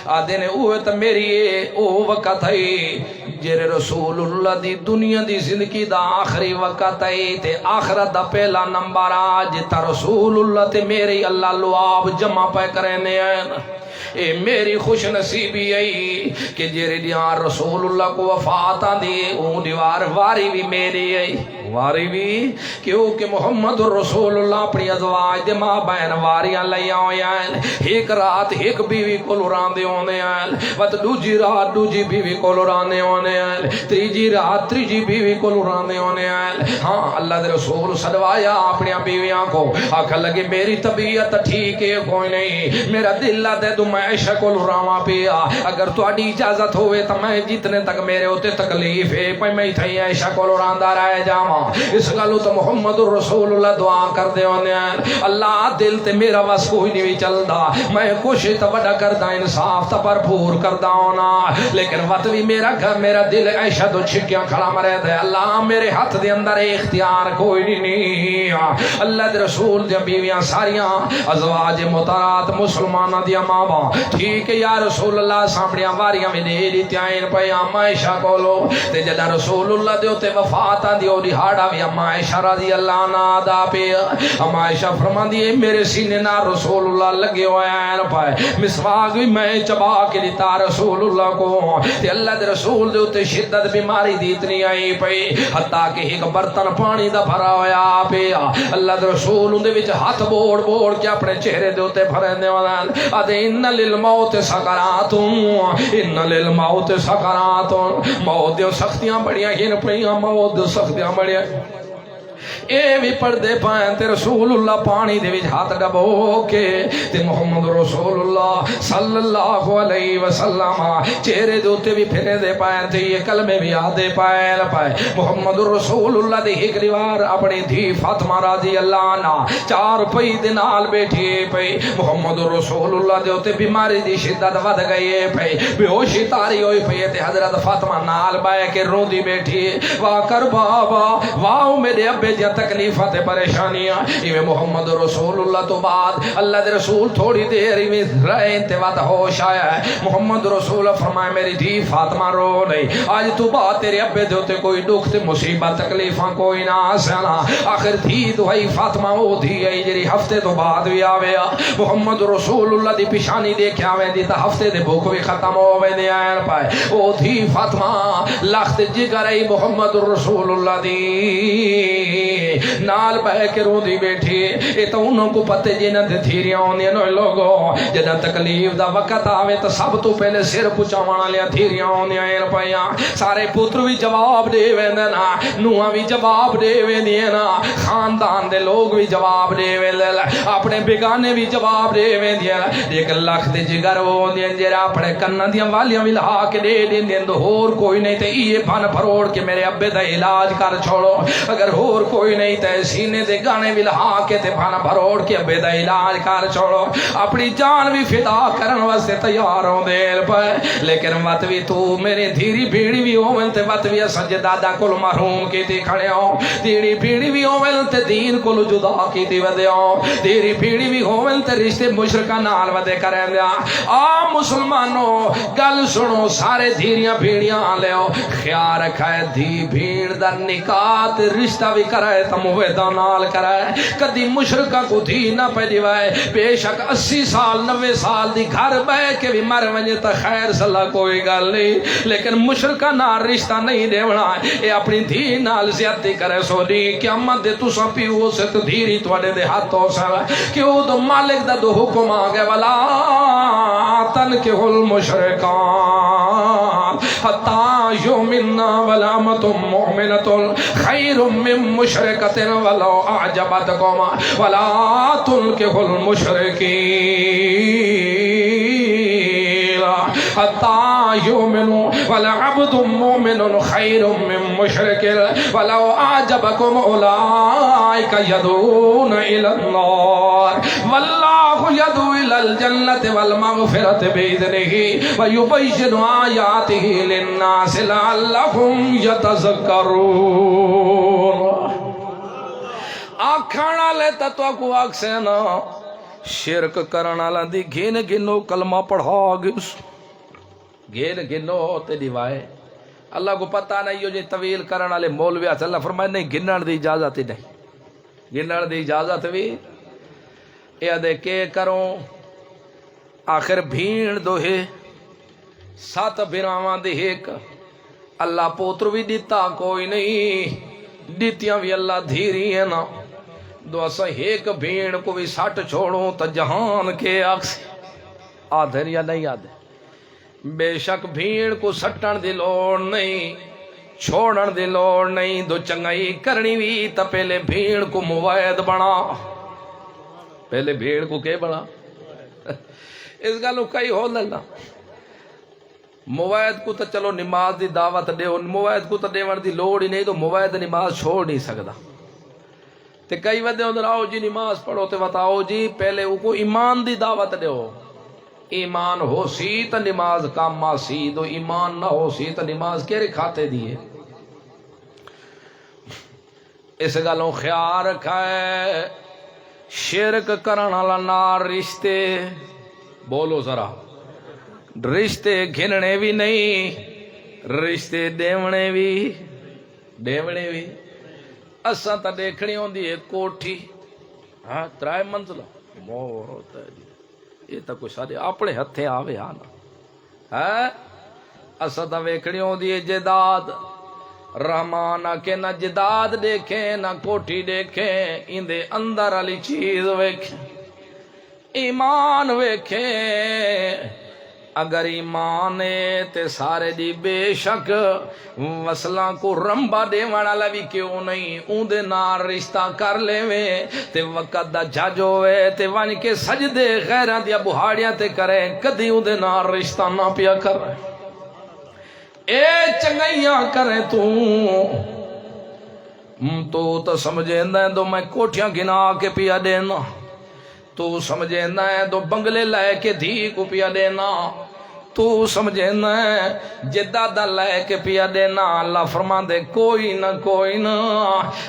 آدھے نے اوہ تا میری او وقت ہے جیرے رسول اللہ دی دنیا دی زندگی دا آخری وقت ہے تے آخرت دا پہلا نمبر آج تا رسول اللہ تے میری اللہ لواب جمع پہ کرنے ہیں اے میری خوش نصیبی ہے کہ جیرے دیار رسول اللہ کو وفات دی اون دیوار واری بھی میری ہے واری بھی کیونکہ محمد رسول اللہ اپنی ازواج دے ماں بہن واریاں لئی آئے ہیں ایک رات ایک بیوی کو لراندے ہونے ہیں وقت دوجی رات دوجی بیوی کو لراندے ہونے ہیں تیجی رات تیجی بیوی کو لراندے ہونے ہیں ہاں اللہ دے رسول صدوایا اپنی بیویاں کو آکھا لگے میری طبیعت ٹھیک ہے کوئی نہیں میرا دل دے تو میں عائشہ کو لراواں پیا اگر تو اڈی اجازت ہوئے تو میں جتنے تک میرے ہوتے تکلیف ہے پہ میں تھئی عائشہ کو لراندہ رہے جاواں اس گلو تو محمد رسول اللہ دعا کر دے ہونے ہیں اللہ دل تے میرا بس کوئی نہیں چلدا میں کوشش تو بڑا کردا انصاف تو بھرپور کردا ہونا لیکن وقت بھی میرا گھر میرا دل عائشہ تو چھکیاں کھڑا مرے دے اللہ میرے ہاتھ دے اندر اختیار کوئی نہیں اللہ دے رسول دے بیویاں ساریاں ازواج مطہرات مسلمانہ دیا ماں ٹھیک ہے یا رسول اللہ سامنیاں واریاں میں دے دیتی آئین پہ اما عائشہ کو لو تے جدہ رسول اللہ دے ہوتے وفات دیو دہاڑا بھی اما عائشہ رضی اللہ عنہ دا پہ اما عائشہ فرما دیئے میرے سینے نہ رسول اللہ لگے ہوئے آئین پہ مسواق بھی میں چبا کے دیتا رسول اللہ کو تے اللہ دے رسول دے ہوتے شدت بیماری دیتنی آئی پہ حتیٰ کہ ایک برتن پانی دا بھرا ہویا پہ اللہ دے رسول دے وچ ہاتھ بوڑ بوڑ کے اپنے چہرے دے ہوتے بھرے دے والان آدھے ان للموت سکراتوں ان للموت سکراتوں موت دیو سختیاں بڑیاں ہین پڑیاں موت دیو سختیاں بڑیاں اے بھی پڑھ دے پائیں تے رسول اللہ پانی دے وچ ہاتھ ڈبو کے تے محمد رسول اللہ صلی اللہ علیہ وسلم چہرے دے اوتے بھی پھرے دے پائیں تے یہ کلمے بھی آدے پائیں پائے محمد رسول اللہ دی ایک دیوار اپنی دھی فاطمہ رضی اللہ عنہ چار پئی دے نال بیٹھی پئی محمد رسول اللہ دے اوتے بیماری دی شدت ود گئی پئی بے ہوشی تاری ہوئی پئی تے حضرت فاطمہ نال بائے کے روندی بیٹھی وا کر بابا واو میرے ابے ابے جا تکلیفاں تے پریشانیاں ایویں محمد رسول اللہ تو بعد اللہ دے رسول تھوڑی دیر میں رہے انتہا ہوش آیا ہے محمد رسول فرمائے میری دھی فاطمہ رو نہیں آج تو بعد تیرے ابے دے ہوتے کوئی دکھ تے مصیبت تکلیفاں کوئی نہ آسانا آخر دھی دعائی فاطمہ وہ دھی آئی جری ہفتے تو بعد بھی آویا محمد رسول اللہ دی پیشانی دیکھے آویں دی تا ہفتے دے بھوک بھی ختم ہوئے دے آئین پائے وہ دھی فاطمہ لخت جگر ای محمد رسول اللہ دی نال بہ کے رو دی بیٹھی اے تو انہوں کو پتے جنہ دے دھیریاں ہوندی نوے لوگوں جنہ تکلیف دا وقت آوے تو سب تو پہلے سر پچاوانا لیا دھیریاں ہوندی آئین پائیاں سارے پتر بھی جواب دے ویندنا نوہاں بھی جواب دے ویندینا خاندان دے لوگ بھی جواب دے ویندنا اپنے بیگانے بھی جواب دے ویندینا ایک لکھ دے جگر ہوندی جیرا اپنے کنہ دیاں والیاں بھی لہا کے دے دیں تو ہور کوئی نہیں تے یہ پھن پھروڑ کے میرے ابے دا علاج کر چھوڑو اگر ہور کوئی نہیں تے سینے دے گانے بھی لہا کے تے پھن پھروڑ کے ابے دا علاج کر چھوڑو اپنی جان بھی فدا کرن واسطے تیار ہوں دیر پہ لیکن وقت بھی تو میرے دھیری بھیڑی بھی ہوئن تے وقت بھی سج دادا کل محروم کی تی کھڑے ہوں دھیری بھیڑی بھی ہوئن تے دین کل جدا کی تی ودے ہوں دھیری بھیڑی بھی ہوئن تے رشتے مشرکہ نال ودے کریں دیا آ مسلمانوں گل سنو سارے دھیریاں بھیڑیاں لے ہو خیال رکھائے دھی بھیڑ دا نکات رشتہ بھی کرائے تمویدہ نال کرائے کدی مشرکہ کو دھی نہ پہ دیوائے بے شک 80 سال 90 سال دی گھر بے کے بھی مر ونجے تا خیر صلاح کوئی گل نہیں لیکن مشرکہ نال رشتہ نہیں دیونا اے اپنی دھی نال زیادتی کرے سو دی قیامت دے تو سا پیو سے تو دھیری توڑے دے ہاتھ ہو سا کیوں تو مالک دا دو حکم آگے والا تنکہ المشرکان حتی یومنا ولامت مؤمنت خیر من مشرکت ولو اعجبتکم ولا تنکہ المشرکین حتی یومنوا ولعبد مؤمن خیر من مشرک ولو اعجبکم اولئک یدعون الی النار واللہ یدعو الی الجنت والمغفرت بإذنہ ویبین آیاتہ للناس لعلہم یتذکرون آکھانا لیتا تو کو آکسینا شرک کرنا لندی گھین گھنو کلمہ پڑھا گس گھین گھنو تے دیوائے اللہ کو پتہ نہیں ہو جی طویل کرنا لے مولوی آتا اللہ فرمائے نہیں گھنن دی اجازت ہی نہیں گھنن دی اجازت بھی اے دے کے کروں آخر بھیڑ دو ہے 7 بھراواں دی ایک اللہ پوتر بھی دیتا کوئی نہیں دیتیاں بھی اللہ دھیری ہے نا دو اسا ایک بھیڑ کو بھی 60 چھوڑوں تا جہان کے عکس آدھر یا نہیں آدھر بے شک بھیڑ کو سٹن دی لوڑ نہیں چھوڑن دی لوڑ نہیں دو چنگائی کرنی بھی تا پہلے بھیڑ کو موید بنا پہلے بھیڑ کو کے بنا اس گالو کئی ہو لگنا موید کو تا چلو نماز دی دعوت دے موید کو تا دیوان دی لوڑ ہی نہیں تو موید نماز چھوڑ نہیں سکتا تے کئی ودے اندر آؤ جی نماز پڑھو تے بتاؤ جی پہلے وہ کو ایمان دی دعوت دے ہو ایمان ہو سی تا نماز کام سی دو ایمان نہ ہو سی تا نماز کیرے کھاتے دیئے اس گالوں خیال رکھا ہے شرک کرنا لنار رشتے بولو ذرا رشتے گھننے بھی نہیں رشتے دیونے بھی اساں تا دیکھنی ہوندی ہے کوٹھی ہاں 3 منزلہ مور ہوتا ہے یہ تا کوئی سارے اپنے ہتھے آوے آنا ہے اساں تا ویکھنی ہوندی ہے جداد رحمان کے نہ جداد دیکھیں نہ کوٹھی دیکھیں اندے اندر علی چیز ویکھیں ایمان ویکھیں اگر ایمان ہے تے سارے دی بے شک وصلاں کو رمبا دے والا لوی کیوں نہیں اون دے نال رشتہ کر لے وے تے وقت دا جج ہوئے تے ون کے سجدے غیراں دی بہاڑیاں تے کرے کدی اون دے نال رشتہ نہ پیا کر اے چنگیاں کرے تو سمجھیندا ہے تو میں کوٹھیاں گنا کے پیا دینا تو سمجھیندا ہے تو بنگلے لے کے دھی کو پیا دینا تو سمجھنا جدہ دا لے کے پیا دینا اللہ فرما دے کوئی نہ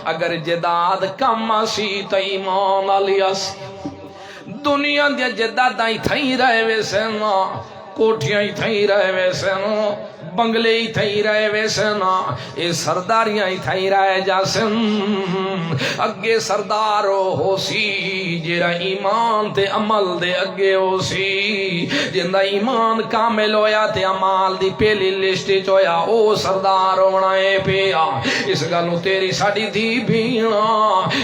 اگر جداد کم سی تو ایمان علیہ سی دنیا دیا جدہ دا ہی تھئی رہے ویسے نا کوٹھیاں ہی تھئی رہے ویسے نا بنگلے ہی تھئی رہے ویسے نا اے سرداریاں ہی تھئی رہے جاسن اگے سردارو ہو سی جیرا ایمان تے عمل دے اگے ہو سی جندہ ایمان کامل ہویا تے عمال دی پہلی لسٹی چویا او سردار ہونا اے پیا اس گلوں تیری ساڑی دی بھینا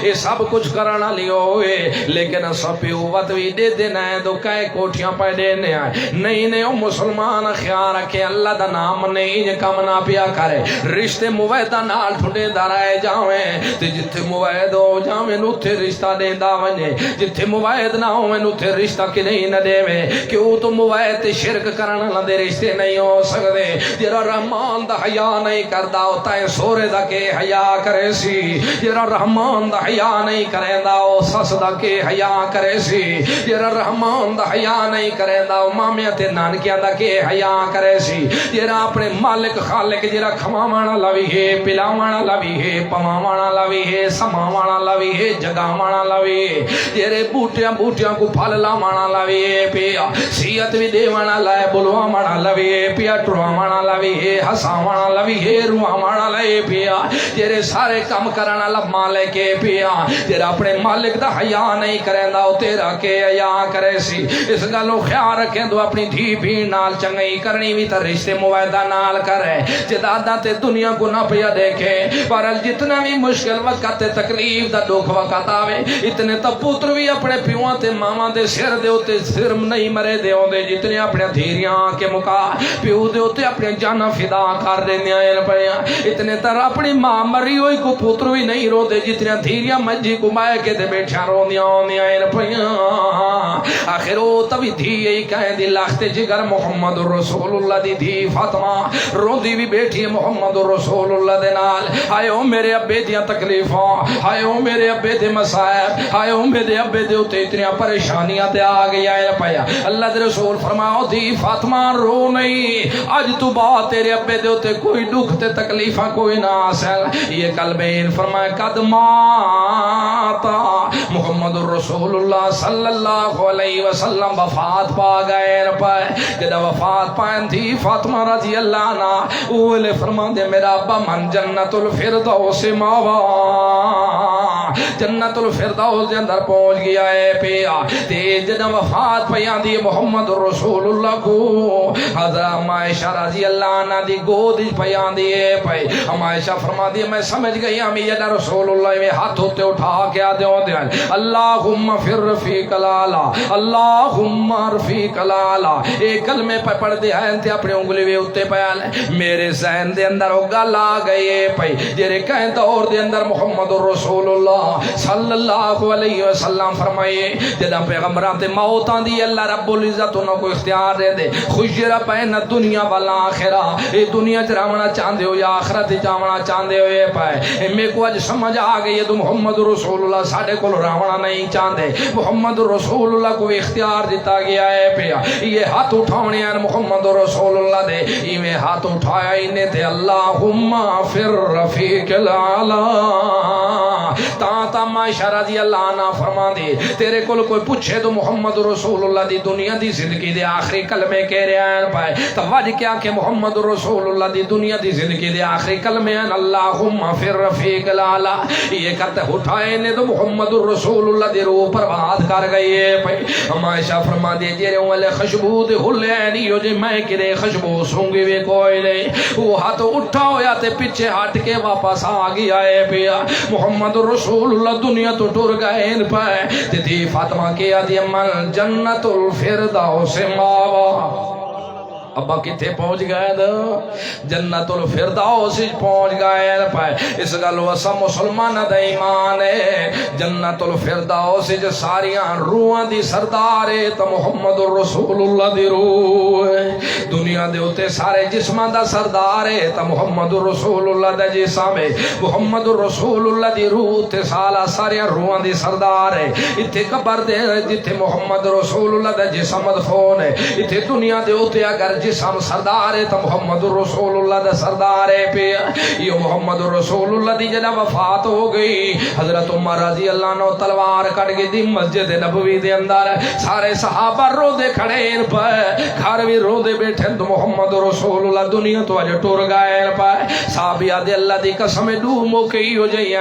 اے سب کچھ کرنا لیو ہوئے لیکن سب پیوت بھی دے دینا ہے دو کئے کوٹھیاں پہ دینے آئے نہیں او مسلمان خیال رکھے اللہ دا نام نہیں کم نہ پیا کرے رشتے مویدہ نال ٹھنڈے دارائے جاویں تے جتھے موید ہو جاویں نو تے رشتہ دے داویں جتھے موید نہ ہوئے نو تے رشتہ کی نہیں نہ دے میں کیوں تو موید تے شرک کرنا نہ دے رشتے نہیں ہو سکتے جرا رحمان دا حیا نہیں کردہ ہوتا ہے سورے دا کے حیا کرے سی جرا رحمان دا حیا نہیں کرے دا او سس دا کے حیا کرے سی جرا رحمان دا حیا نہیں کرے دا او مامیت نانکیاں دا کے حیا کرے سی جرا اپنے مالک خالق جرا کھماوانا لوی ہے پلاوانا لوی ہے پماوانا لوی ہے سماوانا لوی ہے جگاوانا لوی ہے جرے بوٹیاں کو پھل لاوانا لوی ہے پیا سیت بھی دیوانا لائے بلواوانا لوی ہے پیا ٹرواوانا لوی ہے ہساوانا لوی ہے رواوانا لوی پیا جرے سارے کام کرنا لب مالک ہے پیا جرا اپنے مالک دا حیا نہیں کریں دا تیرا کے حیا کرے سی اس گلوں خیال رکھیں دو اپنی دھی بھی نال چنگئی کرنی بھی تا رشتے مویدہ نال کرے جدادہ تے دنیا کو نہ پیا دیکھے پر جتنا بھی مشکل وقت تکلیف دا دکھ وقت آوے اتنے تا پوتر بھی اپنے پیوان تے ماما دے سر دے ہوتے سر نہیں مرے دے ہوندے جتنے اپنے دھیریاں کے مکا پیو دے ہوتے اپنے جانا فدا کر دے نیائن پڑیاں اتنے تر اپنی ماں مری ہوئی کو پوتر بھی نہیں رو دے جتنے دھیریاں مجھی کو مائے کے دے بیٹھا رو نیائن پڑیاں آخر وہ تبھی دھی یہی کہیں دی لاخت جگر محمد رسول اللہ دی دھی فاطمہ رو دی بھی بیٹھی ہے محمد رسول اللہ دے نال آئے ہو میرے ابے دیاں تکلیفاں آئے ہو میرے ابے دے مسائب آئے ہو میرے ابے دے ہوتے اتنی پریشانیاں تے آ گئی آئے پایا اللہ دے رسول فرماؤ دی فاطمہ رو نہیں آج تو بعد تیرے ابے دے ہوتے کوئی دکھ تے تکلیفاں کوئی نہ حاصل یہ قلبین فرمائے قد ماتا محمد رسول اللہ صلی اللہ علیہ وسلم وفات پا گئے پائے جدہ وفات پائیں تھی فاطمہ رضی اللہ عنہ اولے فرمان دے میرا ابا من جنت الفردوس ماوا جنت الفردوس دے اندر پہنچ گیا ہے پیا تے جدہ وفات پیاں دی محمد رسول اللہ کو حضرت عائشہ رضی اللہ عنہ دی گود پیاں دی پئی عائشہ فرما دی میں سمجھ گئی ہم یہ رسول اللہ میں ہاتھ ہوتے اٹھا کے آدھے ہوتے ہیں اللہم فی رفیق الاعلی اللہم رفیق الاعلی ایک کلمے پہ پڑھ دیا ہے انتے اپنے انگلی وے اتے پیال میرے ذہن دے اندر وہ گل آ گئی پئی جرے کہیں دور دے اندر محمد رسول اللہ صلی اللہ علیہ وسلم فرمائے جدہ پیغمبران تے موتاں دی اللہ رب العزت انہوں کو اختیار دے دے خجرہ بین دنیا والا آخرہ اے دنیا چراونا چاندے ہو یا آخرت چاونا چاندے ہو یہ پائے میں کو آج سمجھ آ گئی تو محمد رسول اللہ ساڑھے کو راونا نہیں چاندے محمد رسول اللہ کو اختیار دیتا گیا ہے پیا یہ ہاتھ اٹھاونے ہیں محمد رسول اللہ دے یہ ہاتھ اٹھایا انہیں تے اللہم فر رفیق الاعلی تا عائشہ رضی اللہ عنہ فرما دے تیرے کل کوئی پوچھے تو محمد رسول اللہ دی دنیا دی زندگی دے آخری کلمے کہہ رہے ہیں پائے تو وجہ کیا کہ محمد رسول اللہ دی دنیا دی زندگی دے آخری کلمے ہیں اللہم فر رفیق الاعلی یہ کرتے اٹھائے نے تو محمد رسول اللہ دی روح پر بات کر گئی ہے پائے عائشہ فرما دے جیرے والے خشبو دے ہلے نہیں ہو جی میں کرے خشبو سونگی بھی کوئی نہیں وہ ہاتھ اٹھا ہویا تے پیچھے ہٹ کے واپس آ گیا ہے پیا محمد رسول اللہ دنیا تو ٹر گئے ان پہ تھی فاطمہ کے آدھی من جنت الفردوس ماوا ابا کتے پہنچ گئے دا جنت الفردوس پہنچ گئے پائے اس گلو اسا مسلمان دا ایمان ہے جنت الفردوس جو ساریاں روحاں دی سردار ہے تو محمد رسول اللہ دی روح ہے دنیا دے ہوتے سارے جسماں دا سردار ہے تو محمد رسول اللہ دا جسم ہے محمد رسول اللہ دی روح تے سالا ساریاں روحاں دی سردار ہے اتھے قبر دے جتھے محمد رسول اللہ دا جسم مدفون ہے اتھے دنیا دے ہوتے اگر جسم سردار ہے تو محمد رسول اللہ دا سردار ہے پہ یہ محمد رسول اللہ دی جنہ وفات ہو گئی حضرت عمر رضی اللہ عنہ تلوار کٹ کے دی مسجد نبوی دے اندر سارے صحابہ رو دے کھڑے ان پر گھر بھی رو دے بیٹھے تو محمد رسول اللہ دنیا تو اج ٹر گئے ان پر صحابہ دے اللہ دی قسم دو موقع ہو جائیں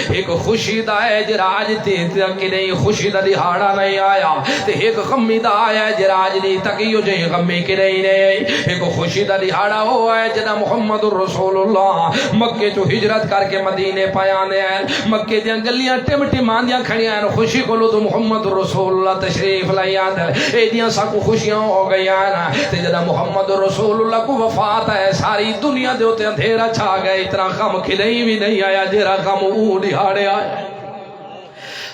ایک خوشی دا ہے جراج تے تک نہیں خوشی دا دہاڑا نہیں آیا تے ایک غمی دا آیا جراج نہیں تک ہو جائیں غمی کی نہیں ایک خوشی دا دہاڑا ہوا ہے جنا محمد رسول اللہ مکے تو ہجرت کر کے مدینے پایا مکے دیاں گلیاں ٹم ٹمان دیاں کھڑیاں خوشی کو لو تو محمد رسول اللہ تشریف لائیا اے دیاں ساکو خوشیاں ہو گیا تے جنا محمد رسول اللہ کو وفات ہے ساری دنیا دے ہوتے اندھیرا چھا گئے اتنا غم کھلئی بھی نہیں آیا جرا غم اون دہاڑے آئے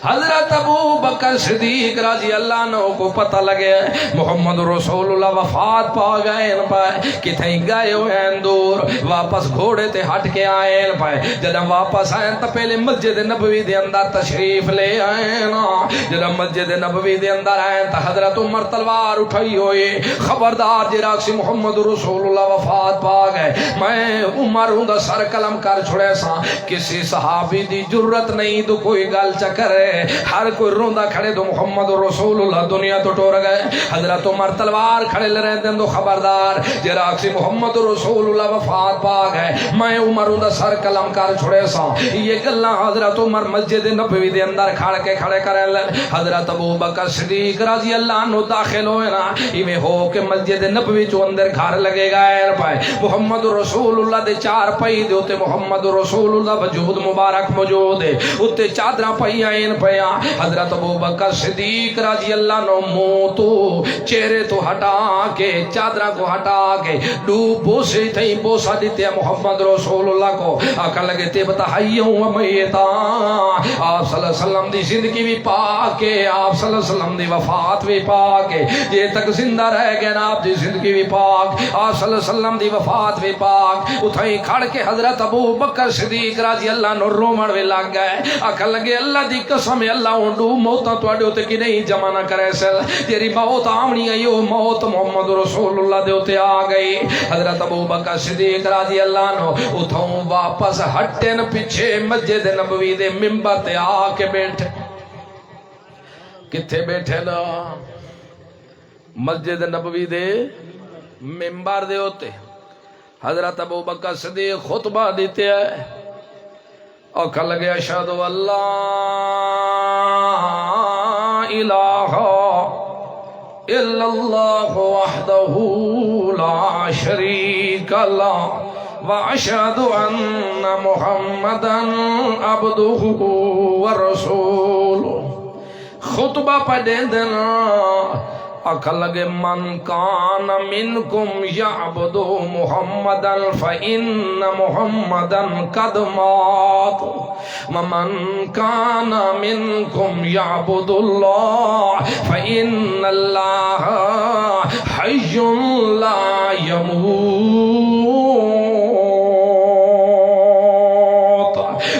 حضرت ابو بکر صدیق رضی اللہ عنہ کو پتہ لگے محمد رسول اللہ وفات پا گئے ان پہ کتہیں گئے ہوئے دور واپس گھوڑے تے ہٹ کے آئے ان پہ جب واپس آئے تو پہلے مسجد نبوی دے اندر تشریف لے آئے نا جب مسجد نبوی دے اندر آئے تو حضرت عمر تلوار اٹھائی ہوئی خبردار جراک سی محمد رسول اللہ وفات پا گئے میں عمر ہوں دا سر قلم کر چھڑے سا کسی صحابی دی جرت نہیں تو کوئی گل چکرے ہر کوئی روندہ کھڑے تو محمد رسول اللہ دنیا تو ٹور گئے حضرت عمر تلوار کھڑے لے رہے دیں تو خبردار جراک سی محمد رسول اللہ وفات پا گئے میں عمر دا سر قلم کر چھڑے سا یہ گلہ حضرت عمر مسجد نبوی دے اندر کھڑ کے کھڑے کرے لیں حضرت ابو بکر صدیق رضی اللہ عنہ داخل ہوئے نا ایویں ہو کہ مسجد نبوی چو اندر گھر لگے گئے پائے محمد رسول اللہ دے چار پئی دے ہوتے محمد رسول اللہ وجود مبارک موجود ہے اتے چادرہ پئی آئین پیا حضرت ابو بکر صدیق رضی اللہ عنہ منہ تو چہرے تو ہٹا کے چادرہ کو ہٹا کے دو بوسے تھیں بوسا دیتے محمد رسول اللہ کو آقا لگے تے بتا حیوں و میتا آپ صلی اللہ علیہ وسلم دی زندگی بھی پاکے آپ صلی اللہ علیہ وسلم دی وفات بھی پاکے یہ تک زندہ رہ گئے نا آپ دی زندگی بھی پاک آپ صلی اللہ علیہ وسلم دی وفات بھی پاک اتھائی کھڑ کے حضرت ابو بکر صدیق رضی اللہ عنہ رومن بھی لگ گئے آقا لگے اللہ دی قسم اللہ اونڈو موتا تو اڈے ہوتے کی نہیں جمع نہ کرے سل تیری موت آمنی ہے یہ موت محمد رسول اللہ دے ہوتے آ گئی حضرت ابو بکر صدیق رضی اللہ عنہ اتھوں واپس ہٹن پیچھے مسجد نبوی دے ممبر تے آ کے بیٹھے کتھے بیٹھے نا مسجد نبوی دے ممبر دے ہوتے حضرت ابو بکر صدیق خطبہ دیتے ہیں اور کہا لگے اشہد اللہ الہ الا اللہ وحدہ لا شریک لہ واشہد ان محمدا عبدہ ورسولہ خطبہ پڑھے دینا آقا لگے من کان منکم یعبد محمدا فإن محمدا قد مات ومن کان منکم یعبد اللہ فإن اللہ حی لا یموت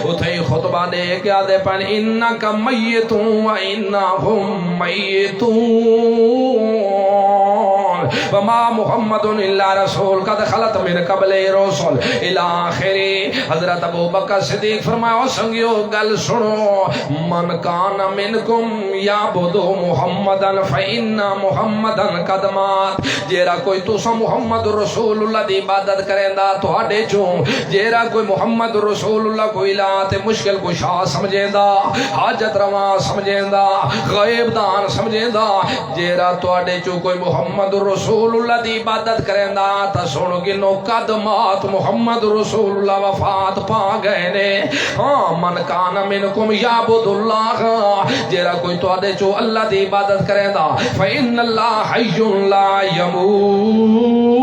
اتھے خطبہ دے کیا دے پن انکا میتون و انہم میتون وما محمد الا رسول قد خلت من قبل رسول الاخری حضرت ابو بکر صدیق فرمایا سنگیو گل سنو من کان منکم یعبد محمدا فإن محمدا قد مات جیرا کوئی توسا محمد رسول اللہ دی عبادت کریں دا تو ہڈے چون جیرا کوئی محمد رسول اللہ کو الہ مشکل کو شاہ سمجھیں دا حاجت رواں سمجھیں دا غیب دان سمجھیں دا جیرا تو اڈے چو کوئی محمد رسول اللہ دی عبادت کریں دا تا سنو گنو قدمات محمد رسول اللہ وفات پا گئے نے ہاں من کان منکم یعبد اللہ جیرا کوئی تو اڈے چو اللہ دی عبادت کریں دا فإن اللہ حی لا یموت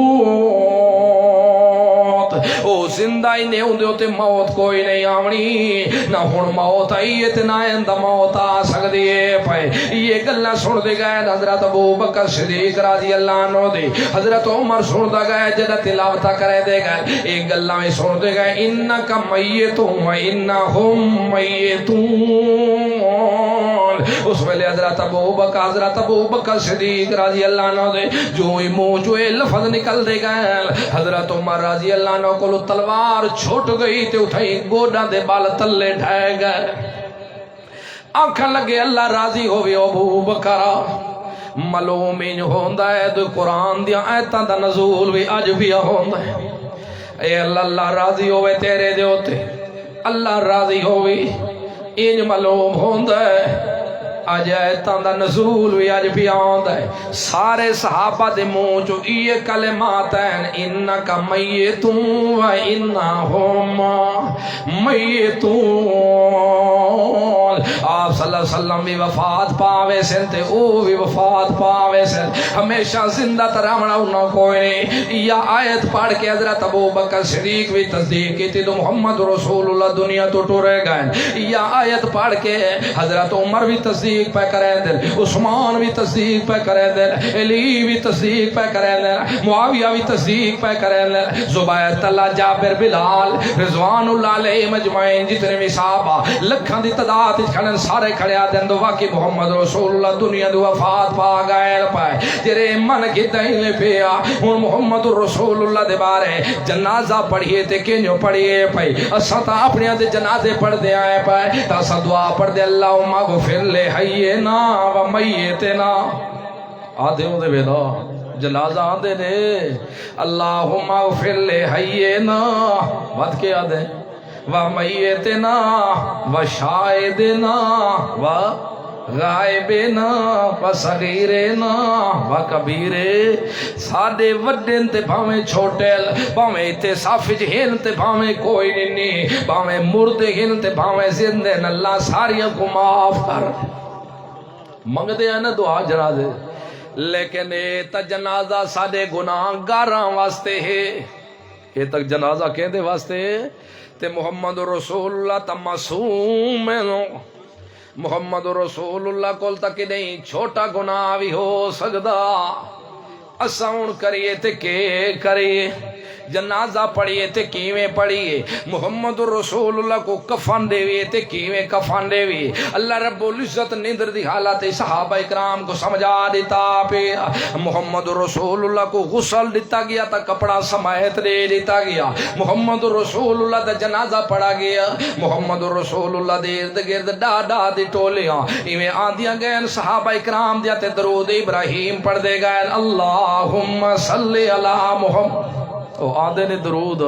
او زندہ ہی نہیں ہوندے ہوتے موت کوئی نہیں آمنی نہ ہون موت آئی اتنا اندہ موت آ سکتی ہے پائے یہ گلہ سن دے گئے حضرت ابو بکر صدیق رضی اللہ عنہ دے حضرت عمر سن دے گئے جدہ تلاوتہ کرے دے گئے ایک گلہ میں سن دے گئے انکا میتون و انہم میتون اس ویلے حضرت ابو بکر صدیق رضی اللہ عنہ دے جو ہی منہ جو لفظ نکل دے گئے حضرت عمر رضی اللہ عنہ کو تلوار چھوٹ گئی تے اٹھائی گوڑا دے بال تلے ڈھائے گئے آنکھاں لگے اللہ راضی ہوئے ابو بکرا ملوم انج ہوندا ہے تو قرآن دیا آیتاں دا نزول بھی اج بھی ہوندا ہے اے اللہ راضی ہوئے تیرے دے ہوتے اللہ راضی ہوئے انج ملوم ہوندا ہے اج آیتاں دا نزول بھی اج بھی آندا ہے سارے صحابہ دے منہ چوں یہ کلمات ہیں انک میتون و انہم میتون آپ صلی اللہ علیہ وسلم بھی وفات پاوے سن تے او بھی وفات پاوے سن ہمیشہ زندہ تراونا انہوں کوئی نہیں یا آیت پڑھ کے حضرت ابو بکر صدیق بھی تصدیق کی تھی تو محمد رسول اللہ دنیا تو ٹورے گئے یا آیت پڑھ کے حضرت عمر بھی تصدیق پہ کریں دل عثمان بھی تصدیق پہ کریں دل علی بھی تصدیق پہ کریں دل معاویہ بھی تصدیق پہ کریں دل زبیر طلع جابر بلال رضوان اللہ علیہ مجمعین جتنے بھی صحابہ لکھاں دی تعداد کھڑن سارے کھڑے آدھیں دو واقعی محمد رسول اللہ دنیا دو وفات پا گئے پائے جرے من کی دہیلے پیا ہون محمد رسول اللہ دے بارے جنازہ پڑھئے تے کنیوں پڑھئے پائی اساں تا اپنی دے جنازے پڑھ دے آئے پائے تا اساں دعا پڑھ دے اللہم اغفر لے حینا و میتنا آدھے ہوں دے بیدا جنازہ آدھے نے اللہم اغفر لے حینا بات کے آدھے وَمَيِّتِنَا وَشَائِدِنَا وَغَائِبِنَا وَصَغِيرِنَا وَكَبِيرِ ساڑے وڈن تے بھامیں چھوٹل بھامیں تے صافج ہن تے بھامیں کوئی نہیں بھامیں مرد ہن تے بھامیں زندے اللہ ساریاں کو معاف کر منگ دے ہیں نا دعا جنازے لیکن اے تا جنازہ ساڑے گناہ گاراں واسطے ہے یہ تک جنازہ کہندے واسطے ہے تے محمد رسول اللہ تا معصوم ہے محمد رسول اللہ کول تک نہیں چھوٹا گناہ بھی ہو سکدا اساں کریے تے کے کریے جنازہ پڑھیے تے کیویں پڑھیے محمد رسول اللہ کو کفن دیویے تے کیویں کفن دیویے اللہ رب العزت نیندر دی حالت صحابہ اکرام کو سمجھا دیتا پہ محمد رسول اللہ کو غسل دیتا گیا تا کپڑا سمیت دے دیتا گیا محمد رسول اللہ دا جنازہ پڑھا گیا محمد رسول اللہ دے ارد گرد ڈاڈا دی ٹولیاں ایویں آندیاں گئے صحابہ اکرام دیا تے درود ابراہیم پڑھ دے گئے اللہم صلی علی محمد او آدھے نے درود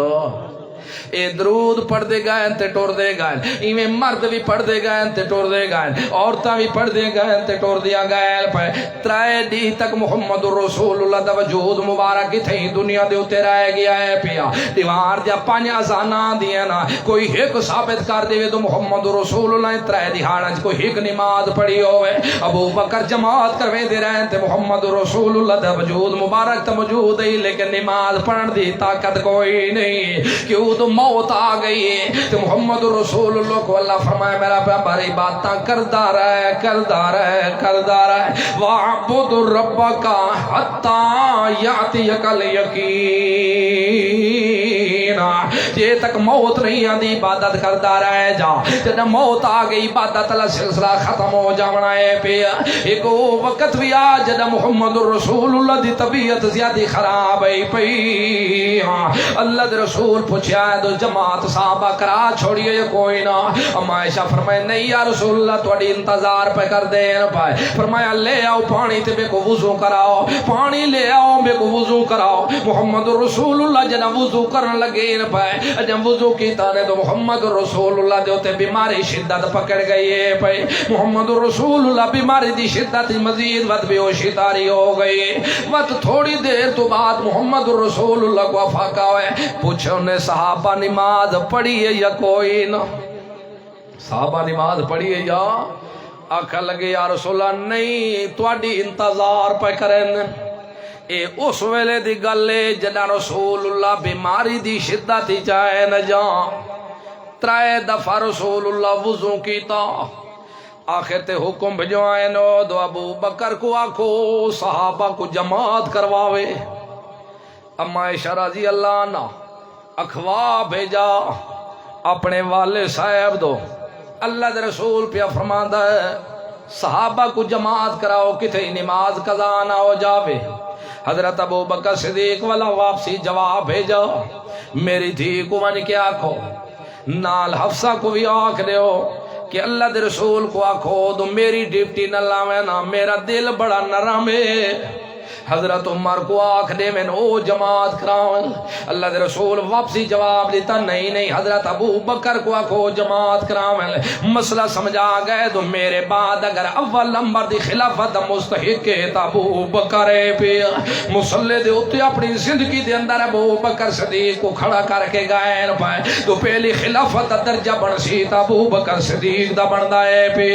اے درود پڑھ دے گئے تے ٹور دے گئے ایویں مرد بھی پڑھ دے گئے تے ٹور دے گئے عورتاں بھی پڑھ دے گئے تے ٹور دیا گئے پہ ترائے دی تک محمد رسول اللہ دا وجود مبارک تھئی دنیا دے اتے رہ گیا ہے پیا دیوار دیا پانچ ازانہ دیا نا کوئی ایک ثابت کر دے تو محمد رسول اللہ ترائے دہاڑا کوئی ایک نماز پڑھی ہوئے ابو بکر جماعت کروے دے رہے تے محمد رسول اللہ دا وجود مبارک تا موجود ہے لیکن نماز پڑھن دی طاقت کوئی نہیں کیوں تو موت آ گئی ہے تو محمد رسول اللہ کو اللہ فرمائے میرا پیغمبر عبادتاں کردا رہے وَاعْبُدْ رَبَّكَ حَتَّى يَأْتِيَكَ الْيَقِينُ یہ تک موت نہیں آندی عبادت کردا رہے جا جب موت آ گئی عبادت اللہ سلسلہ ختم ہو جانا ہے پہ ایک وقت بھی آ جب محمد رسول اللہ دی طبیعت زیادہ خراب ہے پئی اللہ دے رسول پوچھا ہے تو جماعت صحابہ کرا چھوڑیے کوئی نہ اما عائشہ فرمائے نہیں یا رسول اللہ تھوڑی انتظار پہ کر دے نہ پائے فرمایا لے آؤ پانی تے بے کو وضو کراؤ پانی لے آؤ بے کو وضو کراؤ محمد رسول اللہ جنہ وضو کرن لگے نہ پائے جب وضو کیتا نے تو محمد رسول اللہ دے ہوتے بیماری شدت پکڑ گئی ہے پائے محمد رسول اللہ بیماری دی شدت مزید وقت بے ہوشی تاری ہو گئی وقت تھوڑی دیر تو بعد محمد رسول اللہ کو افاقہ ہوئے پوچھے انہیں صحابہ نماز پڑھی ہے یا کوئی نہ صحابہ نماز پڑھی ہے یا آکھا لگے یا رسول اللہ نہیں تواڈی انتظار پہ کریں اے اس ویلے دی گلے جدا رسول اللہ بیماری دی شدت چاہے نہ جان ترائے دفعہ رسول اللہ وضو کیتا آخر تے حکم بھجوائے نو دو ابو بکر کو آکھو صحابہ کو جماعت کرواوے اما عائشہ رضی اللہ عنہ اخوا بھیجا اپنے والد صاحب دو اللہ دے رسول پہ فرماندا ہے صحابہ کو جماعت کراؤ کتھے نماز قضا نہ ہو جاوے. حضرت ابو بکر صدیق والا واپسی جواب بھیجا میری دھی کو من کے آکھو نال حفصہ کو بھی آکھ دیو کہ اللہ دے رسول کو آکھو تو میری ڈیوٹی نہ لاوے نا میرا دل بڑا نرم ہے. حضرت عمر کو آکھ دے میں او جماعت کراؤں. اللہ دے رسول واپسی جواب دیتا نہیں حضرت ابو بکر کو آکھو جماعت کراؤں. مسئلہ سمجھا گئے تو میرے بعد اگر اول نمبر دی خلافت مستحق ہے تا ابو بکر ہے پہ مصلی دے اتے اپنی زندگی دے اندر ابو بکر صدیق کو کھڑا کر کے گائے پائے تو پہلی خلافت درجہ بن سی تا ابو بکر صدیق دا بندہ ہے پہ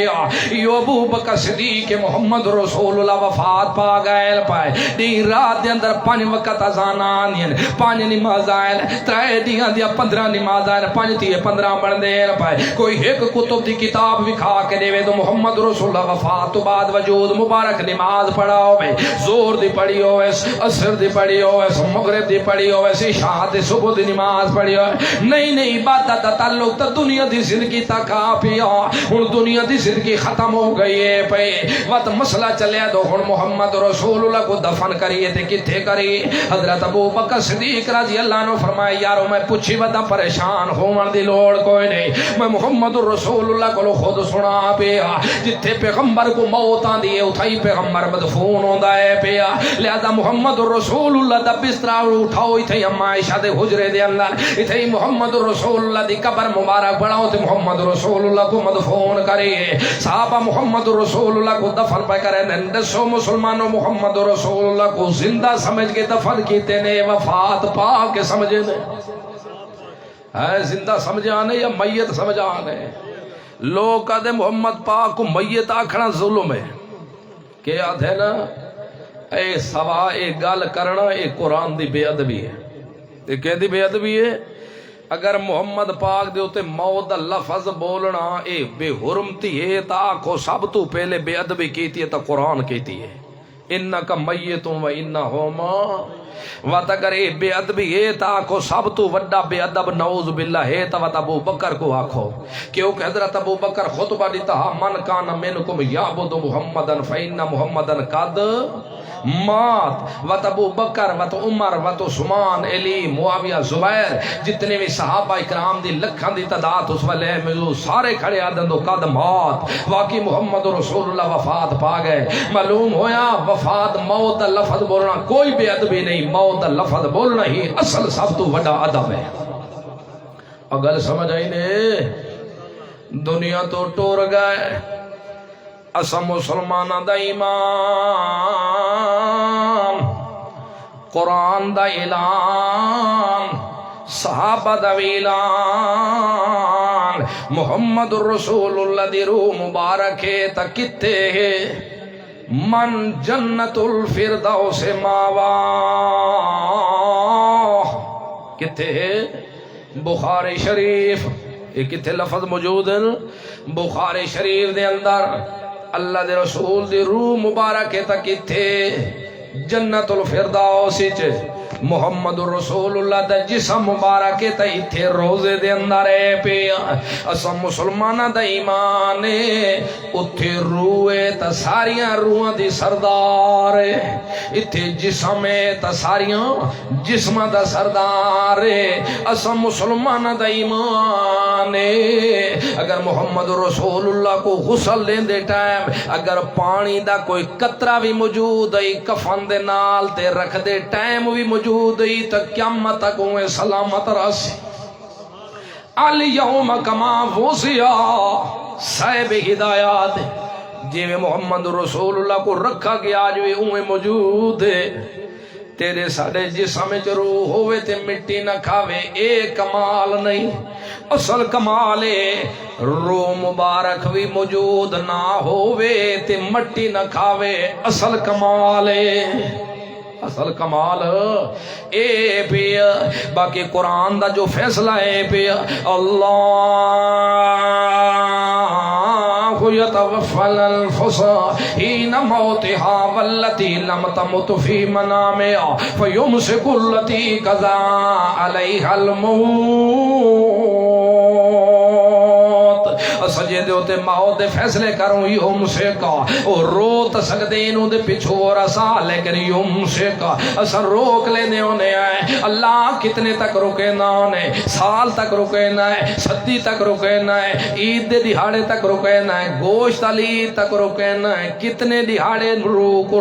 یو ابو بکر صدیق محمد رسول اللہ وفات پا گئے پائے. دین رات دے اندر 5 وقت اذان آنی 5 نماز آئے 3 دیاں دیا 15 نماز آئے 5 تیے 15 بن دے پائے. کوئی ایک کتب دی کتاب وکھا کے دے تو محمد رسول اللہ وفات تو بعد وجود مبارک نماز پڑھا ہوئے زور دی پڑھی ہوئے عصر دی پڑھی ہوئے مغرب دی پڑھی ہوئے عشاء دی صبح دی نماز پڑھی ہوئے. نہیں عبادت دا تعلق تا دنیا دی زندگی تک آ پیا. ہن دنیا دی زندگی ختم ہو گئی ہے پے وقت مسئلہ چلے تو ہن محمد رسول اللہ کو دفن کریے تے کتھے کری. حضرت ابو بکر صدیق رضی اللہ عنہ فرمائے یارو میں پوچھی ودا پریشان ہون دی لوڑ کوئی نہیں میں محمد رسول اللہ کو خود سنا پیا جتھے پیغمبر کو موت آندی ہے اتھائی پیغمبر مدفون ہوندا ہے پیا. لہذا محمد رسول اللہ دا بستر اٹھاؤ ایتھے اما عائشہ دے حجرے دے اندر ایتھے محمد رسول اللہ دی قبر مبارک بناؤ تے محمد رسول اللہ کو مدفون کریے. صحابہ محمد رسول اللہ کو دفن پہ کرے دسو مسلمانوں محمد رسول اللہ کو زندہ سمجھ کے دفن کیتے نے وفات پا کے سمجھے نے ہے زندہ سمجھانے یا میت سمجھانے. لوگ کہتے محمد پاک کو میت آکھنا ظلم ہے کہ آدھے نا اے سوا اے گل کرنا اے قرآن دی بے ادبی ہے. اے کہ دی بے ادبی ہے اگر محمد پاک دے ہوتے موت دا لفظ بولنا اے بے حرمتی ہے تا آکھو سب تو پہلے بے ادبی کیتی ہے تا قرآن کیتی ہے انکا میتون و انہما وات اگر اے بے ادبی ہے تا آکھو سب تو وڈا بے ادب نعوذ باللہ ہے تا وات ابو بکر کو آکھو کیونکہ حضرت ابو بکر خطبہ دیتا من کان منکم یعبد محمدن فإن محمدن قد مات. وات ابو بکر وات عمر وات عثمان علی معاویہ زبیر جتنے بھی صحابہ اکرام دی لکھاں دی تعداد اس والے موضوع سارے کھڑے آدن دو قد مات. واقعی محمد رسول اللہ وفات پا گئے. معلوم ہویا وفات موت دا لفظ بولنا کوئی بے ادبی نہیں موت دا لفظ بولنا ہی اصل سب تو بڑا ادب ہے. اگر سمجھ آئی نے دنیا تو ٹور گئے اسا مسلمان دا ایمان قرآن دا اعلان صحابہ دا اعلان محمد رسول اللہ دی روح مبارک ہے تا کتے ہے من جنت الفردوس ماوا کتے ہے بخاری شریف ایک کتے لفظ موجود ہے بخاری شریف دے اندر اللہ دے رسول دی روح مبارک ہے تا کتے جنت الفردوس محمد رسول اللہ دا جسم مبارک تا ایتھے روزے دے اندر ہے پہ اسا مسلمانہ دا ایمان ہے اتھے روئے تا ساریاں روحاں دی سردار ہے ایتھے جسم ہے تا ساریاں جسم دا سردار ہے اسا مسلمانہ دا ایمان ہے. اگر محمد رسول اللہ کو غسل دین دے ٹائم اگر پانی دا کوئی قطرہ بھی موجود ہے کفن دے نال تے رکھ دے ٹائم بھی موجود تا قیامت تک ہوئے سلامت رسی. الیوم کما وصیا صاحب ہدایات جی میں محمد رسول اللہ کو رکھا گیا آج بھی ہوئے موجود ہے. تیرے ساڑے جسم روح ہوئے تے مٹی نہ کھاوے اے کمال نہیں. اصل کمال ہے روح مبارک بھی موجود نہ ہوئے تے مٹی نہ کھاوے اصل کمال ہے اصل کمال اے پیا. باقی قرآن دا جو فیصلہ ہے پیا اللہ یتوفی الانفس حین موتها والتی لم تمت فی منامها فیمسک التی قضا علیها الموت. سجے دے تے موت دے فیصلے کروں یمسکا او روت سکدے انہوں دے پچھو رسا لیکن یمسکا اسا روک لینے ہونے آئے اللہ کتنے تک رکے نہ ہونے سال تک رکے نہ ہے صدی تک رکے نہ ہے عید دے دہاڑے تک رکے نہ ہے گوشت علی تک رکے نہ ہے کتنے دہاڑے روک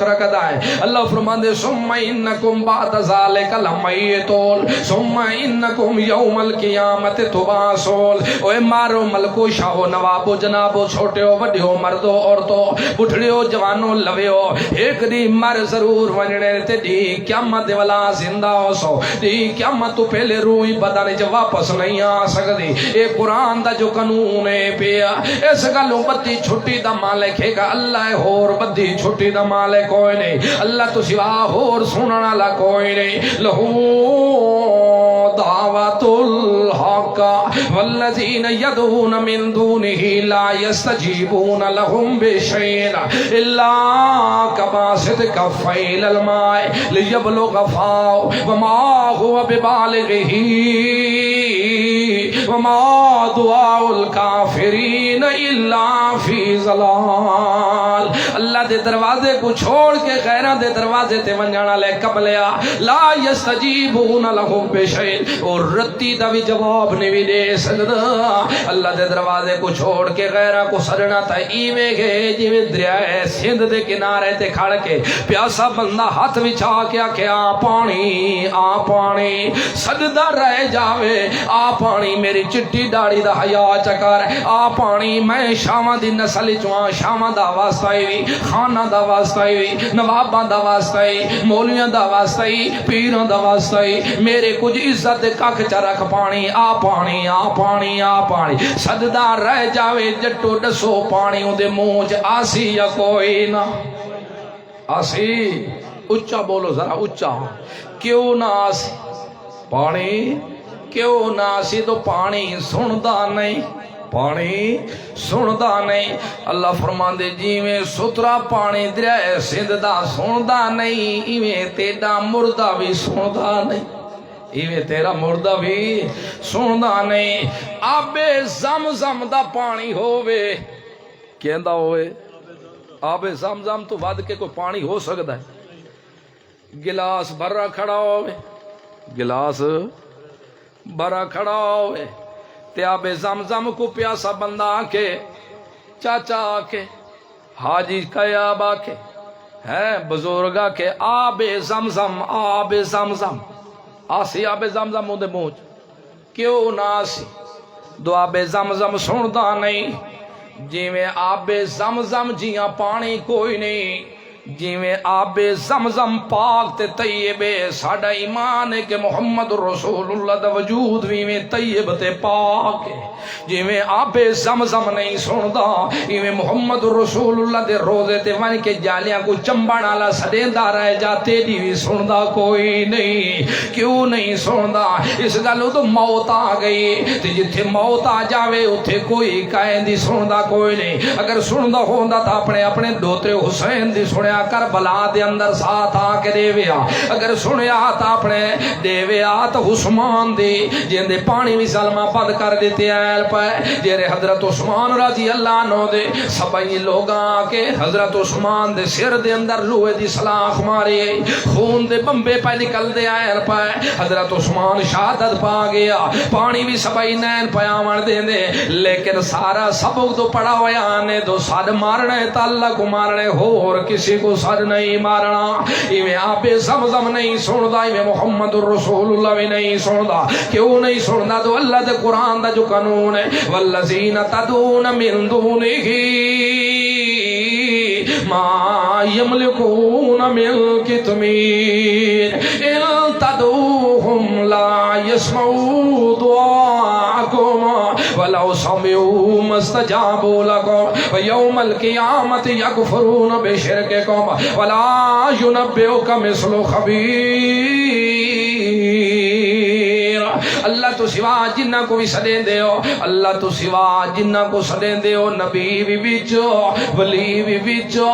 رکھتا ہے اللہ فرماندے ثم انکم بعد ذالک لمیتون ثم انکم یوم القیامت تبعثون اوے مارو ملکو شاہو نوابو جنابو چھوٹیو وڈیو مردو عورتو بڈھڑیو جوانو لویو ایک دی مر ضرور ونجنے تے دی قیامت والا زندہ ہو سو دی قیامت تو پہلے روئی بدن چ واپس نہیں آ سکدی اے قرآن دا جو قانون ہے پیا اس گلوں بدی چھٹی دا مالک ہے گا اللہ ہے اور بدی چھٹی دا مالک کوئی نہیں اللہ تو سوا اور سننا والا کوئی نہیں لہو دعوت الحق والذین یدعون من دونه لا يستجیبون لهم بشیء الا کباسط کفیہ الی الماء لیبلغ فاہ وما هو ببالغہ وما دعاء الکافرین الا فی ضلال اللہ دے دروازے کو چھوڑ کے غیرہ دے دروازے تے ونجانا لے قبلیا لا یستجیبون لهم بشیء اور رتی دا بھی جواب نہیں بھی دے سکتا اللہ دے دروازے کو چھوڑ کے غیرہ کو سرنا تا ایویں گئے جویں دریائے سندھ دے کنارے تے کھڑ کے پیاسا بندہ ہاتھ وچھا کے آکھے آ پانی سجدہ رہ جاوے آ پانی میری چٹی داڑی دا حیا چکر آ پانی میں شاواں دی نسل چواں شاواں دا واسطائی وی خانہ دا واسطائی وی نواباں دا واسطائی مولیاں دا واسطائی پیراں دا واسطائی میرے کچھ عزت دے کک چ رکھ پانی آ پانی سجدہ رہ جاوے جٹو دسو پانی اون دے منہ چ آسی یا کوئی نہ آسی اچھا بولو ذرا اچھا کیوں نہ آسی پانی کیوں نہ آسی تو پانی سندا نہیں پانی سندا نہیں اللہ فرماندے جیویں سترا پانی دریائے سندھ دا سندا نہیں ایویں تیرا مردہ بھی سندا نہیں ایویں تیرا مردہ بھی سندا نہیں آب زمزم دا پانی ہووے کہندا ہوئے آب زمزم تو ود کے کوئی پانی ہو سکتا ہے گلاس بھرا کھڑا ہوئے گلاس بھرا کھڑا ہوئے تے آب زمزم کو پیاسا بندہ آکے چاچا آکے حاجی قیاب آکے ہے بزرگ آکے آب زمزم آسی آب زمزم مودے موچ کیوں نہ آسی دو آب زمزم سندا نہیں جیویں آب زمزم جیاں پانی کوئی نہیں جیویں آب زمزم پاک تے طیب ساڈا ایمان ہے کہ محمد رسول اللہ دا وجود ویویں طیب تے پاک ہے جیویں آب زمزم نہیں سندا ایویں محمد رسول اللہ دے روزے تے ون کے جالیاں کو چمبڑ والا سدیندا رہ جاتے دی بھی سندا کوئی نہیں کیوں نہیں سندا اس گل تو موت آ گئی تے جتھے موت آ جاوے اوتھے کوئی کائندی سندا کوئی نہیں اگر سندا ہوندا تا اپنے دوتے حسین دی سنیا کربلا دے اندر ساتھ آ کے دے ویا اگر سنیا تا اپنے دے ویا تو عثمان دی جن دے پانی بھی سلمہ پد کر دیتے ایل پہ جیرے حضرت عثمان رضی اللہ عنہ دے سبائی لوگاں کے حضرت عثمان دے سر دے اندر لوہے دی سلاخ ماری خون دے بمبے پہ نکل دے ایل پہ حضرت عثمان شہادت پا گیا پانی بھی سبائی نین پیامن دے دے لیکن سارا سبق تو پڑا ہویا نے دو ساد مارنے تا اللہ کو مارنے ہو اور کسی کو سر نہیں مارنا ایویں آب زمزم نہیں سندا ایویں محمد رسول اللہ بھی نہیں سندا کیوں نہیں سندا تو اللہ دے قرآن دا جو قانون ہے والذین تدعون من دونہ ما یملکون من قطمیر ان تدعوہم لا يسمعوا دعاءکم ولو سمعوا ما استجابوا لکم ویوم القیامت یکفرون بشرککم ولا ينبئک مثل خبیر اللہ تو سوا جنہ کو بھی سدیں دے ہو اللہ تو سوا جنہ کو سدیں دے ہو نبی بھی وچو ولی بھی وچو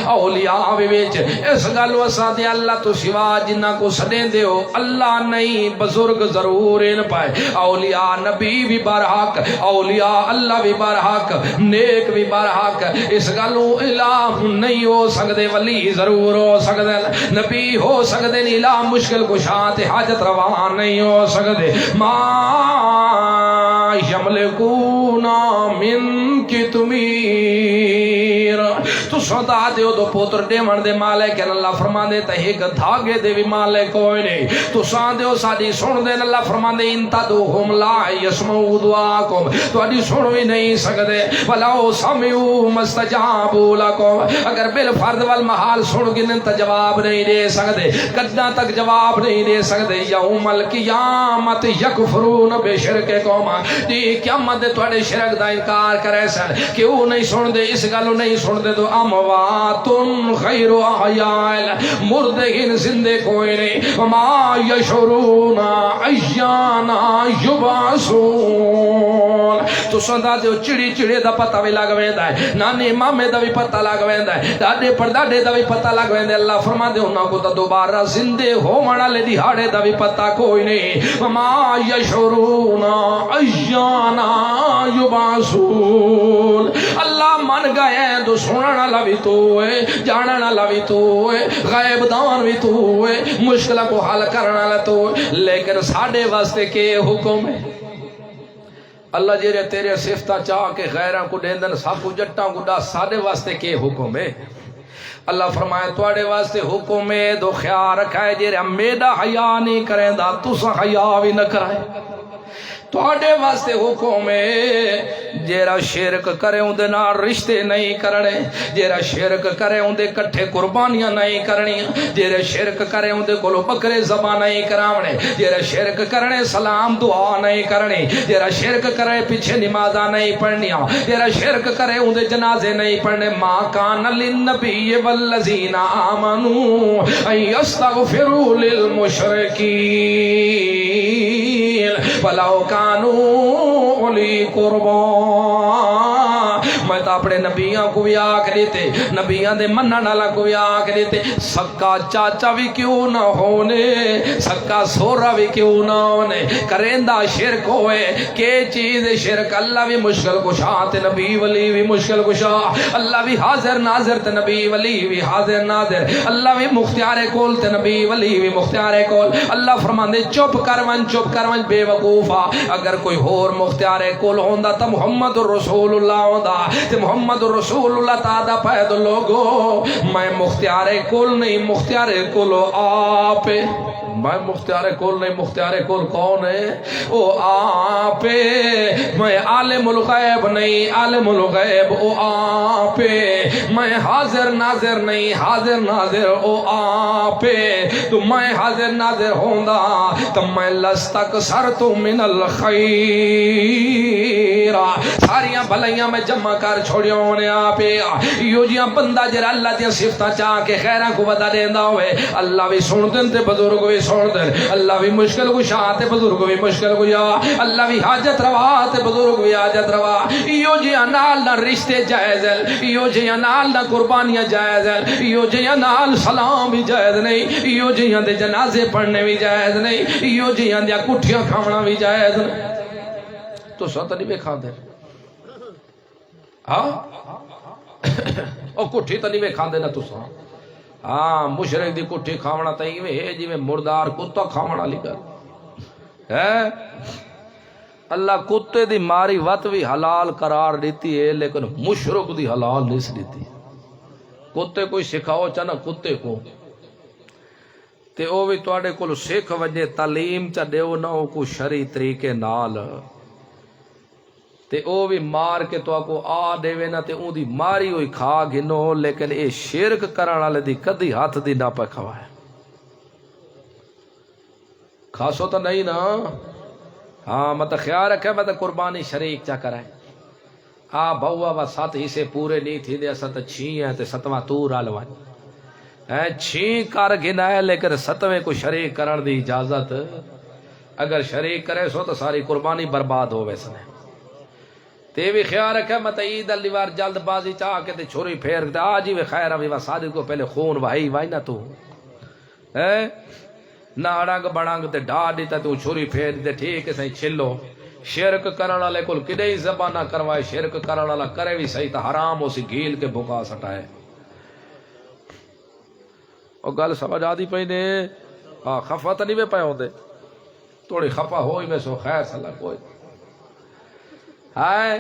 اولیاء بھی وچ اس گل وسا دے اللہ تو سوا جنہ کو سدیں دے ہو اللہ نہیں بزرگ ضرور ان پائے اولیاء نبی بھی برحق اولیاء اللہ بھی برحق نیک بھی برحق اس گلوں الہ نہیں ہو سکدے ولی ضرور ہو سکدے نبی ہو سکدے الہ مشکل کشا تے حاجت روا نہیں ہو سکدے ما یملکون من کتمیر تو سودا دیو دو پوتر دیون دے مالک اللہ فرما دے تے ایک دھاگے دے بھی مالک کوئی نہیں تو سان دیو ساڈی سن دے اللہ فرما دے ان تدعوہم لا یسمعوا دعاکم تواڈی سن وی نہیں سکدے ولو سمعوا مستجابوا لکم اگر بالفرض والمحال سن گن تے جواب نہیں دے سکدے کداں تک جواب نہیں دے سکدے یوم القیامت یکفرون بشرککم دی قیامت دے تواڈے شرک دا انکار کرے سن کیوں نہیں سن دے اس گل نہیں سن دے تو اموات خیر احیاء مردگین زندے کوئی نہیں وما یشعرون ایانا یبعثون تو سندا دیو چڑی چڑی دا پتہ بھی لگ ویندا ہے نانی مامے دا بھی پتہ لگ ویندا ہے دادے پرداڈے دا بھی پتہ لگ ویندا ہے اللہ فرما دے انہاں کو تا دوبارہ زندے ہون والے دیہاڑے دا بھی پتہ کوئی نہیں وما یشعرون ایانا یبعثون اللہ من گئے تو سنن والا بھی تو ہے جانن والا بھی تو ہے غیب دان بھی تو ہے مشکلوں کو حل کرنے والا تو ہے لیکن ساڈے واسطے کے حکم ہے اللہ جیرے تیرے صفتہ چاہ کے غیراں کو دیندن سب کو جٹاں کو دا ساڈے واسطے کے حکم ہے اللہ فرمائے تواڈے واسطے حکم ہے دو خیال رکھائے جیرے میڈا حیا نہیں کریں دا تساں حیا بھی نہ کرائے تواڈے واسطے حکم ہے جیرا شرک کرے اندے نال رشتے نہیں کرنے جیرا شرک کرے اندے کٹھے قربانیاں نہیں کرنی جیرا شرک کرے اندے کولو بکرے ذبح نہیں کراونے جیرا شرک کرنے سلام دعا نہیں کرنی جیرا شرک کرے پیچھے نمازاں نہیں پڑھنیاں جیرا شرک کرے اندے جنازے نہیں پڑھنے ما کان للنبی والذین آمنوا ان یستغفروا للمشرکین ولو کانوا اولی قربا میں تو اپنے نبیاں کو بھی آکھ دیتے نبیاں دے منن والا کو بھی آکھ دیتے سکا چاچا بھی کیوں نہ ہونے سکا سورا بھی کیوں نہ ہونے کرندہ شرک ہوئے کہ چیز شرک اللہ بھی مشکل کشا تے نبی ولی بھی مشکل کشا اللہ بھی حاضر ناظر تے نبی ولی بھی حاضر ناظر اللہ بھی مختار کول تے نبی ولی بھی مختار کول اللہ فرماندے چپ کر ون بے وقوفا اگر کوئی اور مختار کول ہوندا تا محمد رسول اللہ ہوندا تے محمد رسول اللہ تعالی پید لوگو میں مختار کول نہیں مختار کول آپ میں مختار کول نہیں مختار کول کون ہے او آپ میں عالم الغیب نہیں عالم الغیب او آپ میں حاضر ناظر نہیں حاضر ناظر او آپ تو میں حاضر ناظر ہوندا تو میں لستک سر تو من الخیر ساریاں بھلائیاں میں جمع کر چھوڑیاں ہونے آپ یو جیاں بندہ جرا اللہ دیا صفتہ چاہ کے خیرہ کو بتا دیندہ ہوئے اللہ بھی سن دن تے بزرگ بھی سن دن اللہ بھی مشکل کو شاہ تے بزرگ بھی مشکل کو یا اللہ بھی حاجت روا تے بزرگ بھی حاجت روا یو جیاں نال نہ رشتے جائز ہے یو جیاں نال نہ قربانیاں جائز ہے یو جیاں نال سلام بھی جائز نہیں یو جیاں دے جنازے پڑھنے بھی جائز نہیں یو جیاں دیا کٹھیاں کھاونا بھی جائز نہیں تو سوتا نہیں بے کھا دے ہاں او کٹھی تو نہیں بے کھا دے نا تو سا ہاں مشرک دی کٹھی کھاونا تا ہی ہے جی میں مردار کتا کھاونا لگا ہے اللہ کتے دی ماری وط بھی حلال قرار دیتی ہے لیکن مشرک دی حلال نہیں دیتی کتے کوئی سکھاؤ چانا کتے کو تے او بھی تواڈے کول سکھ وجے تعلیم چا دیو نہ او کو شرعی طریقے نال تے او بھی مار کے تو کو آ دیوے نہ تے اون دی ماری ہوئی کھا گنو لیکن اے شرک کرن والے دی کدی ہاتھ دی نہ پہ کھوائے خاصو تو نہیں نا ہاں مت خیال رکھے مت قربانی شریک چا کرائے آ بہوا و 7 حصے پورے نہیں تھی دے اسا تے 6 ہیں تے 7واں تو رل ون 6 کر گنا ہے لیکن 7ویں کو شریک کرن دی اجازت اگر شریک کرے سو تو ساری قربانی برباد ہو ویسے تے بھی خیال رکھے مت عید علی وار جلد بازی چاہ کے تے چھری پھیر دے آج ہی خیر ابھی صادق کو پہلے خون وہی نہ تو ہے نہ اڑنگ بڑنگ تے ڈا دیتا تو چھری پھیر دے ٹھیک ہے صحیح چھلو شرک کرن والے کول کدے ہی زبانہ کروائے شرک کرن والا کرے بھی صحیح تا حرام ہو سی گھیل کے بھکا سٹائے او گل سمجھ آدی پئی نے خفا تے نہیں وے پے ہوندے تھوڑی خفا ہوئی میں سو خیر صلاح کوئی ہائے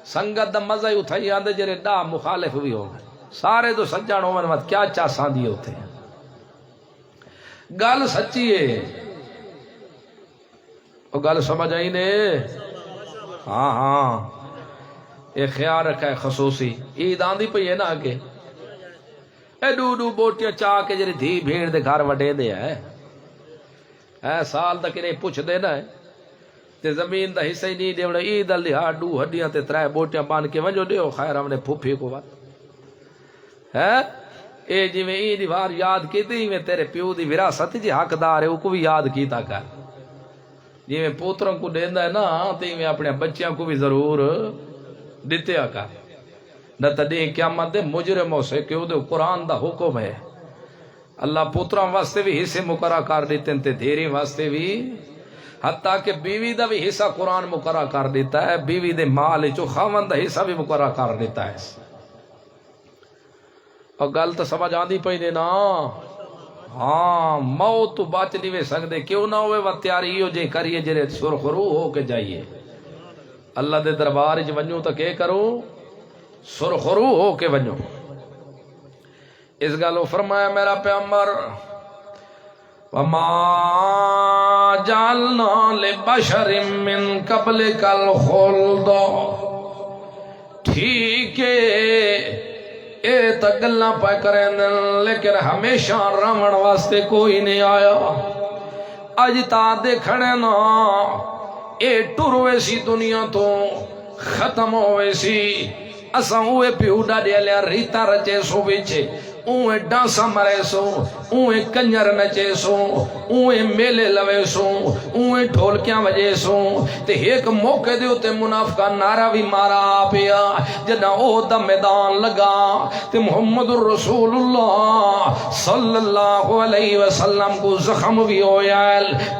سنگت دا مزہ ہی اتھائی آندے جرے ڈا مخالف بھی ہو گئے سارے تو سجان ہومن مت کیا چاساں دی ہوتے ہیں گل سچی ہے وہ گل سمجھ آئی نے ہاں ہاں یہ خیال رکھا ہے خصوصی عید آندی پئی ہے نا آگے اے ڈو بوٹیاں چاہ کے جری دھی بھیڑ دے گھر وڈے دے ہے سال تک انہیں پوچھ دے نا ہے تے زمین دا حصہ ہی نہیں دے وڑا عید علی ہاں ڈو ہڈیاں تے ترائے بوٹیاں بان کے ونجو دیو خیر ہم نے پھوپھی کو بات ہے اے جی میں عید بار یاد کی تھی میں تیرے پیو دی وراثت جی حقدار ہے وہ کو بھی یاد کیتا کر جی میں پوتروں کو دیندا ہے نا تے میں اپنے بچیاں کو بھی ضرور دیتے آکا نہ تدے قیامت دے مجرموں سے کیوں دے قرآن دا حکم ہے اللہ پوتراں واسطے بھی حصے مقرر کر دیتے ہیں تے دھیری واسطے بھی حتیٰ کہ بیوی دا بھی حصہ قرآن مقرر کر دیتا ہے بیوی دے مال چو خاوند دا حصہ بھی مقرر کر دیتا ہے اور گل تو سمجھ آندی پئی نے نا ہاں موت تو بچ نہیں وے سکدے کیوں نہ ہوئے و تیاری ہو جے کریے جرے سرخرو ہو کے جائیے اللہ دے دربار وچ ونجو تو کہ کرو سرخرو ہو کے ونجو اس گلو فرمایا میرا پیغمبر وما جعلنا لبشر من قبلک الخلد ٹھیک ہے اے تا گلاں پہ کریں لیکن ہمیشہ رمن واسطے کوئی نہیں آیا اج تا دیکھنے نا اے ٹر ویسی دنیا تو ختم ہوئے سی اساں اوے پیوڈا دے لیا ریتا رچے سو بیچے اوے ڈانسا مرے سو اوے کنجر نچے سو اوے میلے لوے سو اوے ڈھولکیاں وجے سو تے ایک موقع دے تے منافقہ نعرہ بھی مارا پیا جدا او دا میدان لگا تے محمد رسول اللہ صلی اللہ علیہ وسلم کو زخم بھی ہویا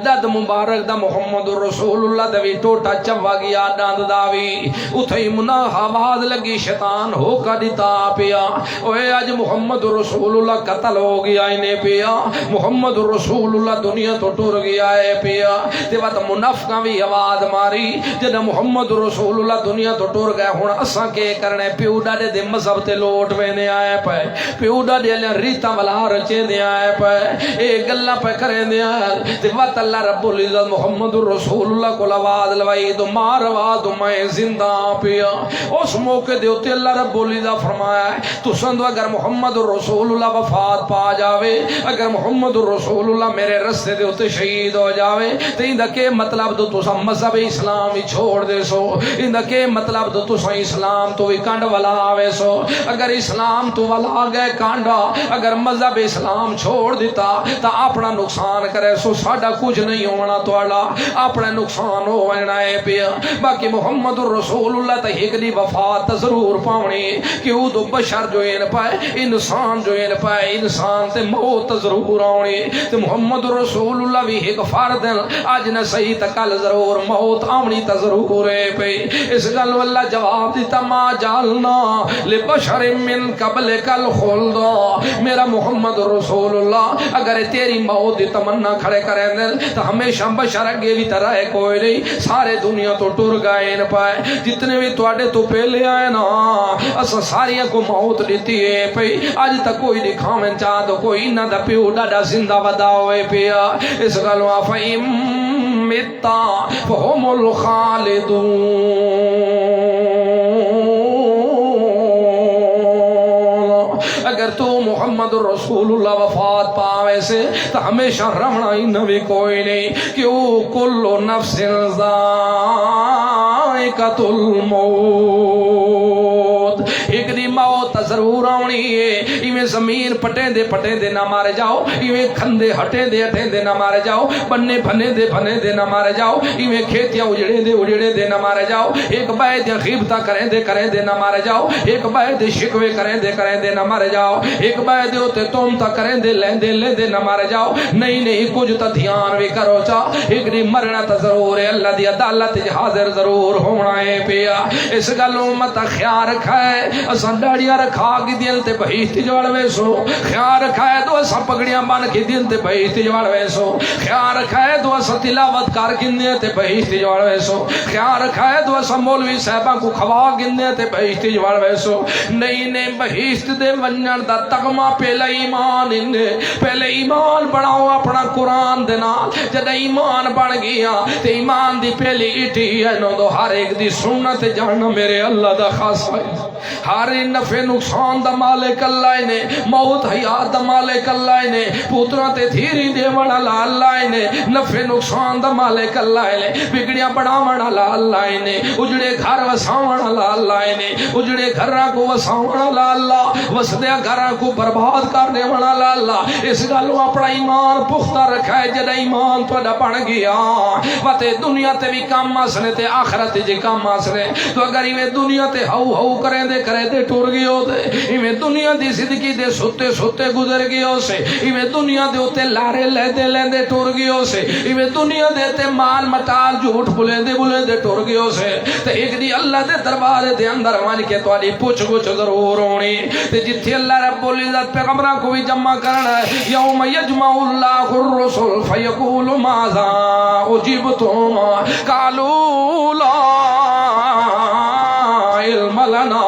دد مبارک دا محمد رسول اللہ دا بھی ٹوٹا چوا گیا ڈاند دا بھی اتھے مناح آواز لگی شیطان ہو کا دیتا پیا اوے آج محمد رسول اللہ قتل ہو گیا انہیں پیا محمد رسول اللہ دنیا تو ٹور گیا ہے پیا تے وقت منافقہ بھی آواز ماری جنہ محمد رسول اللہ دنیا تو ٹور گیا ہون اساں کے کرنے پیو ڈاڈے دے مذہب تے لوٹ وینے آئے پے پیو ڈاڈے لیا ریتا والا رچے دے آئے پے اے گلا پہ کریں دے آئے تے وقت اللہ رب العزت محمد رسول اللہ کو آواز لوائی تو ماروا تو میں زندہ پیا اس موقع دے ہوتے اللہ رب العزت فرمایا ہے تو سندو اگر محمد رسول اللہ وفات پا جاوے اگر محمد رسول اللہ میرے رستے دے ہوتے شہید ہو جاوے تو اندہ کے مطلب تو تسا مذہب اسلام ہی چھوڑ دے سو اندہ کے مطلب تو تسا اسلام تو ہی کانڈ والا آوے سو اگر اسلام تو والا گئے کانڈا اگر مذہب اسلام چھوڑ دیتا تا اپنا نقصان کرے سو ساڑا کچھ نہیں ہونا تو اللہ اپنا نقصان ہونا ہے پیا باقی محمد رسول اللہ تا ایک دی وفات ضرور پاونی کیوں تو بشر جو ان پائے انسان جو ان پائے انسان تے موت ضرور آنی تے محمد رسول اللہ بھی ایک فرد آج نہ صحیح تکل ضرور موت آمنی تا ضرور ہے پہ اس گل واللہ جواب دیتا ما جالنا لبشر من قبلک الخلد میرا محمد رسول اللہ اگر تیری موت دی تمنا کھڑے کریں دل تو ہمیشہ بشر اگے بھی طرح ہے کوئی نہیں سارے دنیا تو ٹر گئے ان پائے جتنے بھی توڑے تو پہلے آئے نا اسا ساریاں کو موت دیتی ہے پہ آج تک کوئی دکھاویں چاہ تو کوئی نہ دا پیو ڈاڈا زندہ ودا ہوئے پیا اس گلوہ فَإِمْ مِتَّا فَهُمُ الْخَالِدُونَ اگر تو محمد رسول اللہ وفات پاوے سے تو ہمیشہ رمنا ہی نبی کوئی نہیں کیوں کل نفس ذائقۃ الموت ایک دی موت ضرور آنی ہے ایویں زمین پٹیں دے نہ مارے جاؤ، ایویں کھندے ہٹیں دے نہ مارے جاؤ، بننے بھنے دے نہ مارے جاؤ، ایویں کھیتیاں اجڑے دے نہ مارے جاؤ، ایک بائے دے غیبتہ کریں دے نہ مارے جاؤ، ایک بائے دے شکوے کریں دے نہ مارے جاؤ، ایک بائے دے ہوتے تومتا کریں دے نہ مارے جاؤ۔ نہیں کچھ تا دھیان بھی کرو چا، ایک دی مرنا تا ضرور ہے، اللہ دی عدالت حاضر ضرور ہونا ہے پیا۔ اس گلوں مت خیال رکھا ہے اساں ڈاڑیاں رکھا کی دل تے بہشت جوڑوے سو، خیال رکھا ہے تو اساں پگڑیاں بن کے دل تے بہشت جوڑوے سو، خیال رکھا ہے تو اساں تلاوت کر گندے تے بہشت جوڑوے سو، خیال رکھا ہے تو اساں مولوی صاحباں کو کھوا گندے تے بہشت جوڑوے سو۔ نہیں بہشت دے ونجن دا تغمہ پہلا ایمان نے، پہلے ایمان بناؤ اپنا قرآن دے نال، جد ایمان بن گیا تے ایمان دی پہلی اٹھی ہے نو دو ہر ایک دی سنت جاننا میرے اللہ دا خاص ہے، ہر نفع نقصان دا مالک اللہ نے، موت حیات دا مالک اللہ نے، پوترا تے دھیری دے والا اللہ نے، نفع نقصان دا مالک اللہ نے، بگڑیاں بڑھاون والا اللہ نے، اجڑے گھر وساون والا اللہ نے، اجڑے گھراں کو وساون والا اللہ، وسدے گھراں کو برباد کرنے والا اللہ۔ اس گلوں اپنا ایمان پختہ رکھا ہے، جڑا ایمان تہاڈا بن گیا وتے دنیا تے بھی کام آسنے تے آخرت جے کام آسنے، تو اگر ایویں دنیا تے ہو کریں دے ٹر گئے ہو تے ایویں دنیا دی زندگی دے ستے گزر گئے ہو سے، ایویں دنیا دے اوتے لارے لیندے ٹر گئے ہو سے، ایویں دنیا دے تے مال مٹال جھوٹ بولیندے ٹر گئے ہو سے، تے ایک دی اللہ دے دربار دے اندر ون کے تہاڈی پوچھ گچھ ضرور ہونی، تے جتھے اللہ رب العزت پیغمبراں کو بھی جمع کرنا ہے، یوم یجمع اللہ الرسل فیقول ماذا اجبتم قالوا لا علم لنا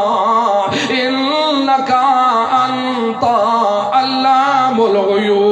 انک انت علام الغیوب۔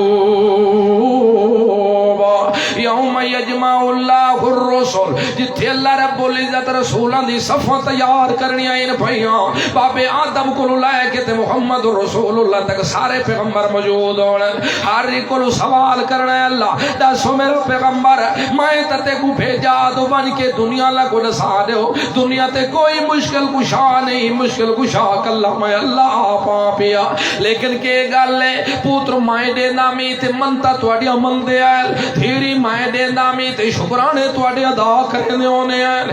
یوم یجمع اللہ الرسل، جتھے اللہ رب العزت رسولاں دی صفاں تیار کرنیاں ان پئیاں، بابے آدم کو لے کے تے محمد رسول اللہ تک سارے پیغمبر موجود ہونے، ہر ایک کو سوال کرنا ہے اللہ دسو میرا پیغمبر میں تے کو بھیجا تو بن کے دنیا لا کو دسا دیو، دنیا تے کوئی مشکل کشا نہیں، مشکل کشا کلا میں اللہ آپ پیا، لیکن کہ گل ہے پوتر مائے دے نامی تے منتا تواڈیاں من دے آئل، دھیری مائے دے نامی تے شکرانے تواڈے ادا کرنے ہونے ہیں،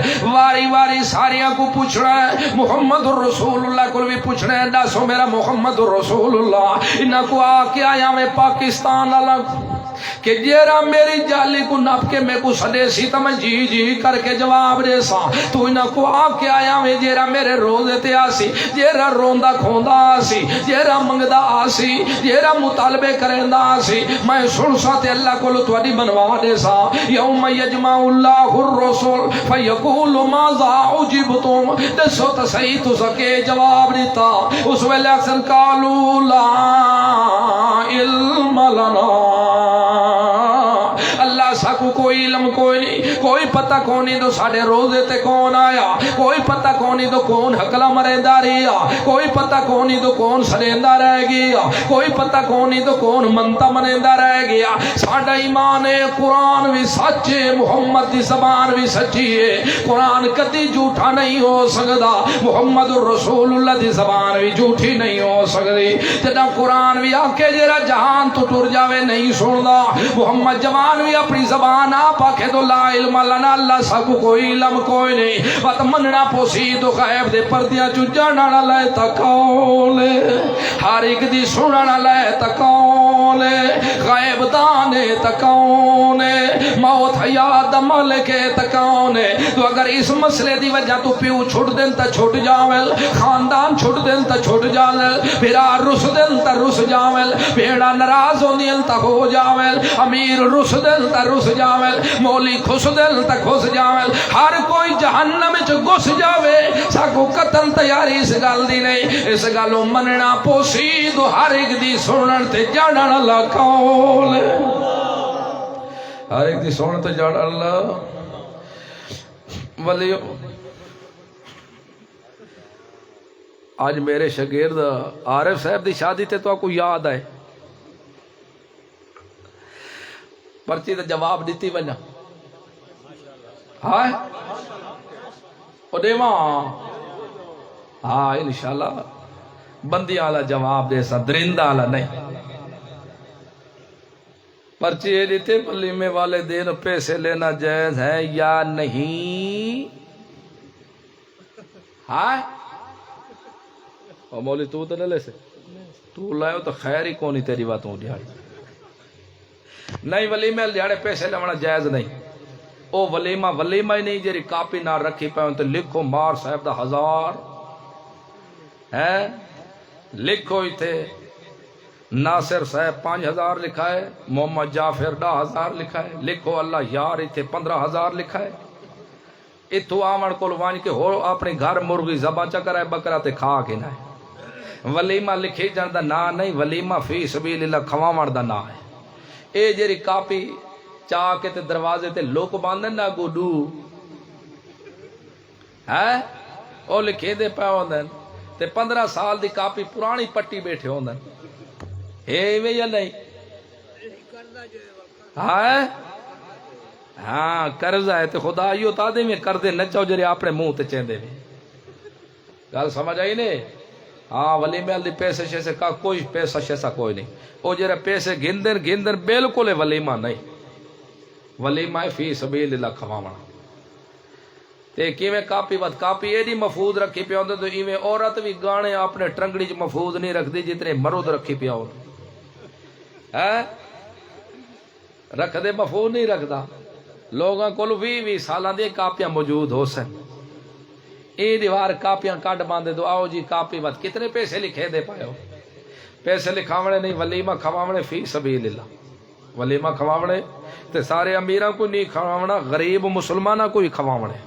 واری ساریاں کو پوچھنا ہے، محمد رسول اللہ کو بھی پوچھنا ہے دسو میرا محمد رسول اللہ انہاں کو آ کے آیا میں پاکستان الگ کہ جیرا میری جالی کو نپ کے میں کو سدے سی تو میں جی کر کے جواب دے سا، تو انہاں کو آ کے آیا میں جیرا میرے روزے تے آسی، جیرا روندا کھوندا آسی، جیرا منگدا آسی، جیرا مطالبے کریندا آسی، میں سن سا تے اللہ کو تواڈی بنوا دے سا۔ یوم یجمع اللہ الرسل فیقول ماذا اجبتم، دسو تو صحیح تو سکے جواب دیتا، اس ویلے اکثر قالوا لا علم لنا، اللہ ساکو کوئی علم کوئی نہیں، کوئی پتہ کونی تو ساڑھے روزے تے کون آیا، کوئی پتہ کونی تو کون حقلہ مرندہ رہیا، کوئی پتہ کونی تو کون سرندہ رہ گیا، کوئی پتہ کونی تو کون منتا منندہ رہ گیا۔ ساڑھا ایمان ہے قرآن بھی سچے، محمد دی زبان بھی سچی ہے، قرآن کدی جھوٹا نہیں ہو سکتا، محمد رسول اللہ دی زبان بھی جھوٹی نہیں ہو سکتی، جدا قرآن بھی آکے جیرا جہان تو ٹر جاوے نہیں سندا، محمد جوان بھی اپنی زبان آپ آکھے تو لا علم لنا، اللہ سب کوئی علم کوئی نہیں، وقت مننا پوسی تو غیب دے پردیاں چو جانا لائے تکولے، ہر ایک دی سننا لائے تکولے، غیب دانے تکونے، موت حیات ملکے تکونے، تو اگر اس مسئلے دی وجہ تو پیو چھوٹ دن تا چھوٹ جاویل، خاندان چھوٹ دن تا چھوٹ جاویل، پھرا رس دن تا رس جاویل، پیڑا نراز ہو دن تا ہو جاویل، امیر رس دل تا رس جاویل، مولی خوش دل تا خوش جاویل، ہر کوئی جہنم چ گھس جاوے، ساکو قتل تیاری اس گل دی نہیں، اس گلوں مننا پوسی تو ہر ایک دی سنن تے جانن اللہ کول، ہر ایک دی سنن تے جانن اللہ ولی۔ آج میرے شاگرد عارف صاحب دی شادی تے تو کو یاد آئے، پرچی تے جواب دیتی وجہ ہاں او دیواں ہاں انشاءاللہ بندی والا جواب دے سا، درندہ والا نہیں۔ پرچی یہ دیتے ولیمے والے دن پیسے لینا جائز ہے یا نہیں؟ ہاں مولی تو نہ لے سے، تو لائے تو خیر ہی کونی تیری باتوں دیہڑی نہیں۔ ولیمے دیہڑے پیسے لینا جائز نہیں۔ او ولیمہ ہی نہیں، جیری کاپی نہ رکھی پہ تو لکھو مار صاحب دا 1000 ہے، لکھو ہی تھے ناصر صاحب 5000 لکھا ہے، محمد جعفر 10,000 لکھا ہے، لکھو اللہ یار ہی تھے 15,000 لکھا ہے۔ اتو آمن کول وانج کے ہو اپنے گھر مرغی ذبح چکر ہے بکرا تے کھا کے نہ ہے۔ ولیمہ لکھی جان دا نا نہیں، ولیمہ فی سبیل اللہ کھواون دا نا ہے۔ اے جیری کاپی چاہ کے تے دروازے تے لوک باندھن نہ گڈو ہے او لکھے دے پے ہوندن تے 15 سال دی کاپی پرانی پٹی بیٹھے ہوندن، اے یا نہیں؟ ہاں قرض ہے تے خدا ایو تا دے میں کر دے نہ چاو جڑے اپنے منہ تے چیندے میں۔ گل سمجھ آئی نے؟ ہاں ولیمے دی پیسے شیسے کا کوئی پیسہ شیسا کوئی نہیں۔ او جڑے پیسے گھندن بالکل ولیمہ نہیں، ولیمہ فی سبیل اللہ کھواونا۔ تے کیویں کاپی ود کاپی ایڈی محفوظ رکھی پیا ہوندے تو ایویں عورت بھی گانے اپنے ٹرنگڑی چ محفوظ نہیں رکھدی جتنے مرد رکھی پیا ہوندے ہے، رکھ دے محفوظ نہیں رکھدا۔ لوگاں کول 20 سالاں دی کاپیاں موجود ہو سن، اے دیوار کاپیاں کڈ باندھے تو آؤ جی کاپی ود کتنے پیسے لکھے دے پائے ہو، پیسے لکھاونے نہیں، ولیمہ کھواونے فی سبیل اللہ۔ ولیمہ کھواونے تے سارے امیراں کو نہیں کھواونا، غریب مسلماناں کو ہی کھواونے۔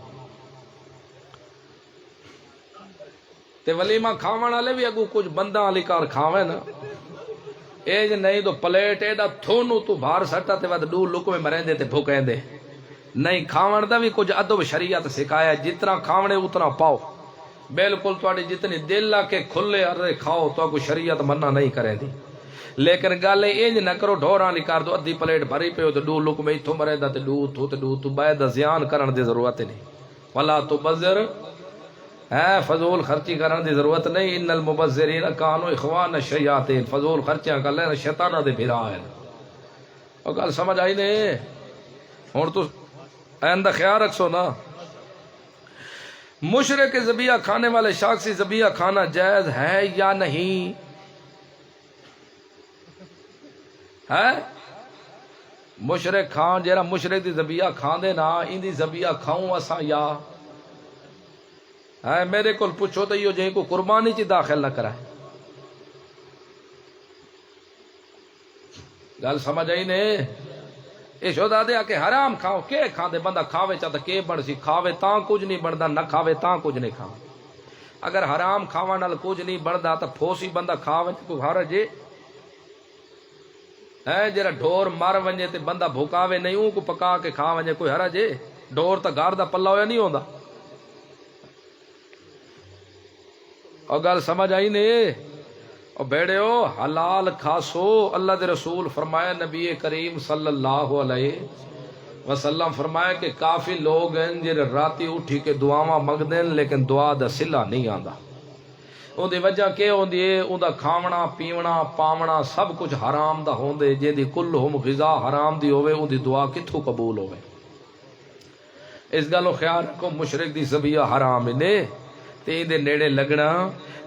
تے ولیمہ کھاون والے بھی اگو کچھ بندہ علی کار کھاوے نا، اے جے نہیں تو پلیٹ ایڈا تھونو تو باہر سٹا تے ود دو لقمے مرندے تے بھوکیندے نہیں۔ کھاون دا بھی کچھ ادب شریعت سکھایا، جتنا کھاونے اتنا پاؤ، بالکل تواڈی جتنی دل آ کے کھلے ارے کھاؤ تو کو شریعت منع نہیں کرے دی۔ لیکن گل انج نہ کرو ڈھوراں نہیں کر دو، ادھی پلیٹ بھری پیو تے 2 لقمے ایتھوں مریندا تے 2 تو باید زیان کرن دی ضرورت نہیں۔ ولا تبذر ہے فضول خرچی کرن دی ضرورت نہیں، ان المبذرین کانوا اخوان الشیاطین، فضول خرچیاں کر لے شیطاناں دے بھرا ہیں۔ او گل سمجھ آئی نے؟ ہن تو آئندہ خیال رکھو نا۔ مشرک ذبیحہ کھانے والے شخص ذبیحہ کھانا جائز ہے یا نہیں ہے؟ مشرک کھان جیڑا مشرک دی ذبیحہ کھاندے نا، ان دی ذبیحہ کھاؤں اساں یا ہے؟ میرے کول پوچھو تو یہ جہیں کو قربانی چ داخل نہ کرائے۔ گل سمجھ آئی نے؟ یہ شودا دے کہ حرام کھاؤ کہ کھاندے، بندہ کھاوے چاہتا کہ بن سی، کھاوے تاں کچھ نہیں بندا، نہ کھاوے تاں کچھ نہیں کھاوے۔ اگر حرام کھاون نال کچھ نہیں بندا تو پھوسی بندہ کھاوے کوئی حرج ہے؟ جڑا ڈھور مر ونجے تے بندہ بھکاوے نہیں، اون کو پکا کے کھا ونجے کوئی حرج ہے؟ ڈھور تا گھر دا پلا ہویا نہیں ہوندا۔ اور گل سمجھ آئی نے؟ اور بیڑیو حلال کھاسو، اللہ دے رسول فرمایا، نبی کریم صلی اللہ علیہ وسلم فرمایا کہ کافی لوگ ہیں جڑے راتی اٹھی کے دعاواں منگدے ہیں لیکن دعا دا صلہ نہیں آندا۔ اون دی وجہ کہ ہوندی ہے اون دا کھاونا پیونا پاونا سب کچھ حرام دا ہوندے، جے دی کلہم غذا حرام دی ہوے اون دی دعا کتھوں قبول ہوے؟ اس گلو خیال رکھو، مشرک دی ذبیحہ حرام نے تے دے نیڑے لگنا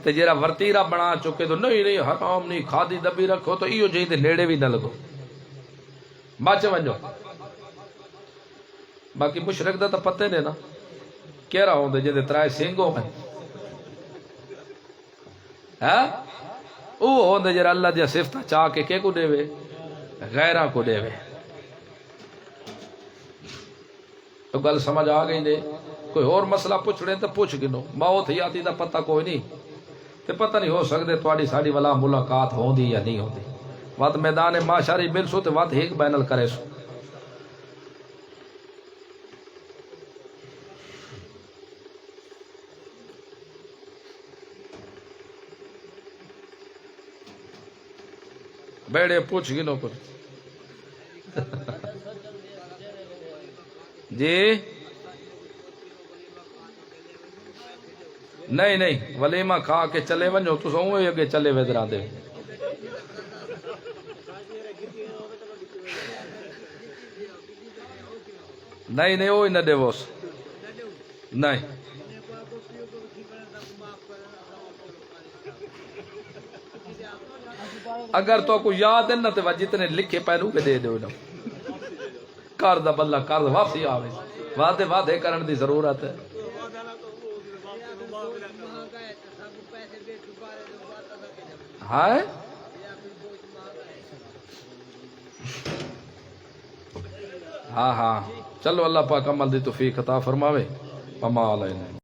تے جرا ورتیرا بنا چکے تو نہیں حرام نہیں، کھادی دبی رکھو تو ایو جہیں دے نیڑے بھی نہ لگو، بچ ونجو۔ باقی مشرک دا تو پتہ نہیں نا کیڑا ہوندے جے دے 3 سنگ ہوندے، ہاں او ہوندے جڑا اللہ دی صفتاں چاہ کے کو دے وے، غیراں کو دے وے۔ تو گل سمجھ آ گئی نے؟ کوئی اور مسئلہ پوچھنے تو پوچھ گنو، موت ہی آتی دا پتہ کوئی نہیں تے پتہ نہیں ہو سکدے تواڈی ساڈی والا ملاقات ہوندی یا نہیں ہوندی۔ وقت میدان معاشر ملسو تے وقت ایک بینل کرے سو۔ بیڑے پوچھ گنو کچھ جی نہیں نہیں ولیمہ کھا کے چلے ونجو تو سو اگے چلے ودرا دے نہیں نہیں وہ نہ دے وس نہیں اگر تو کو یاد ہے نہ تو جتنے لکھے پہلو کے دے دو نا کر دا بلہ کر دا واپسی آوے وعدے وعدے کرن دی ضرورت ہے ہائے ہاں ہاں چلو اللہ پاک عمل دی توفیق عطا فرماوے وما علینا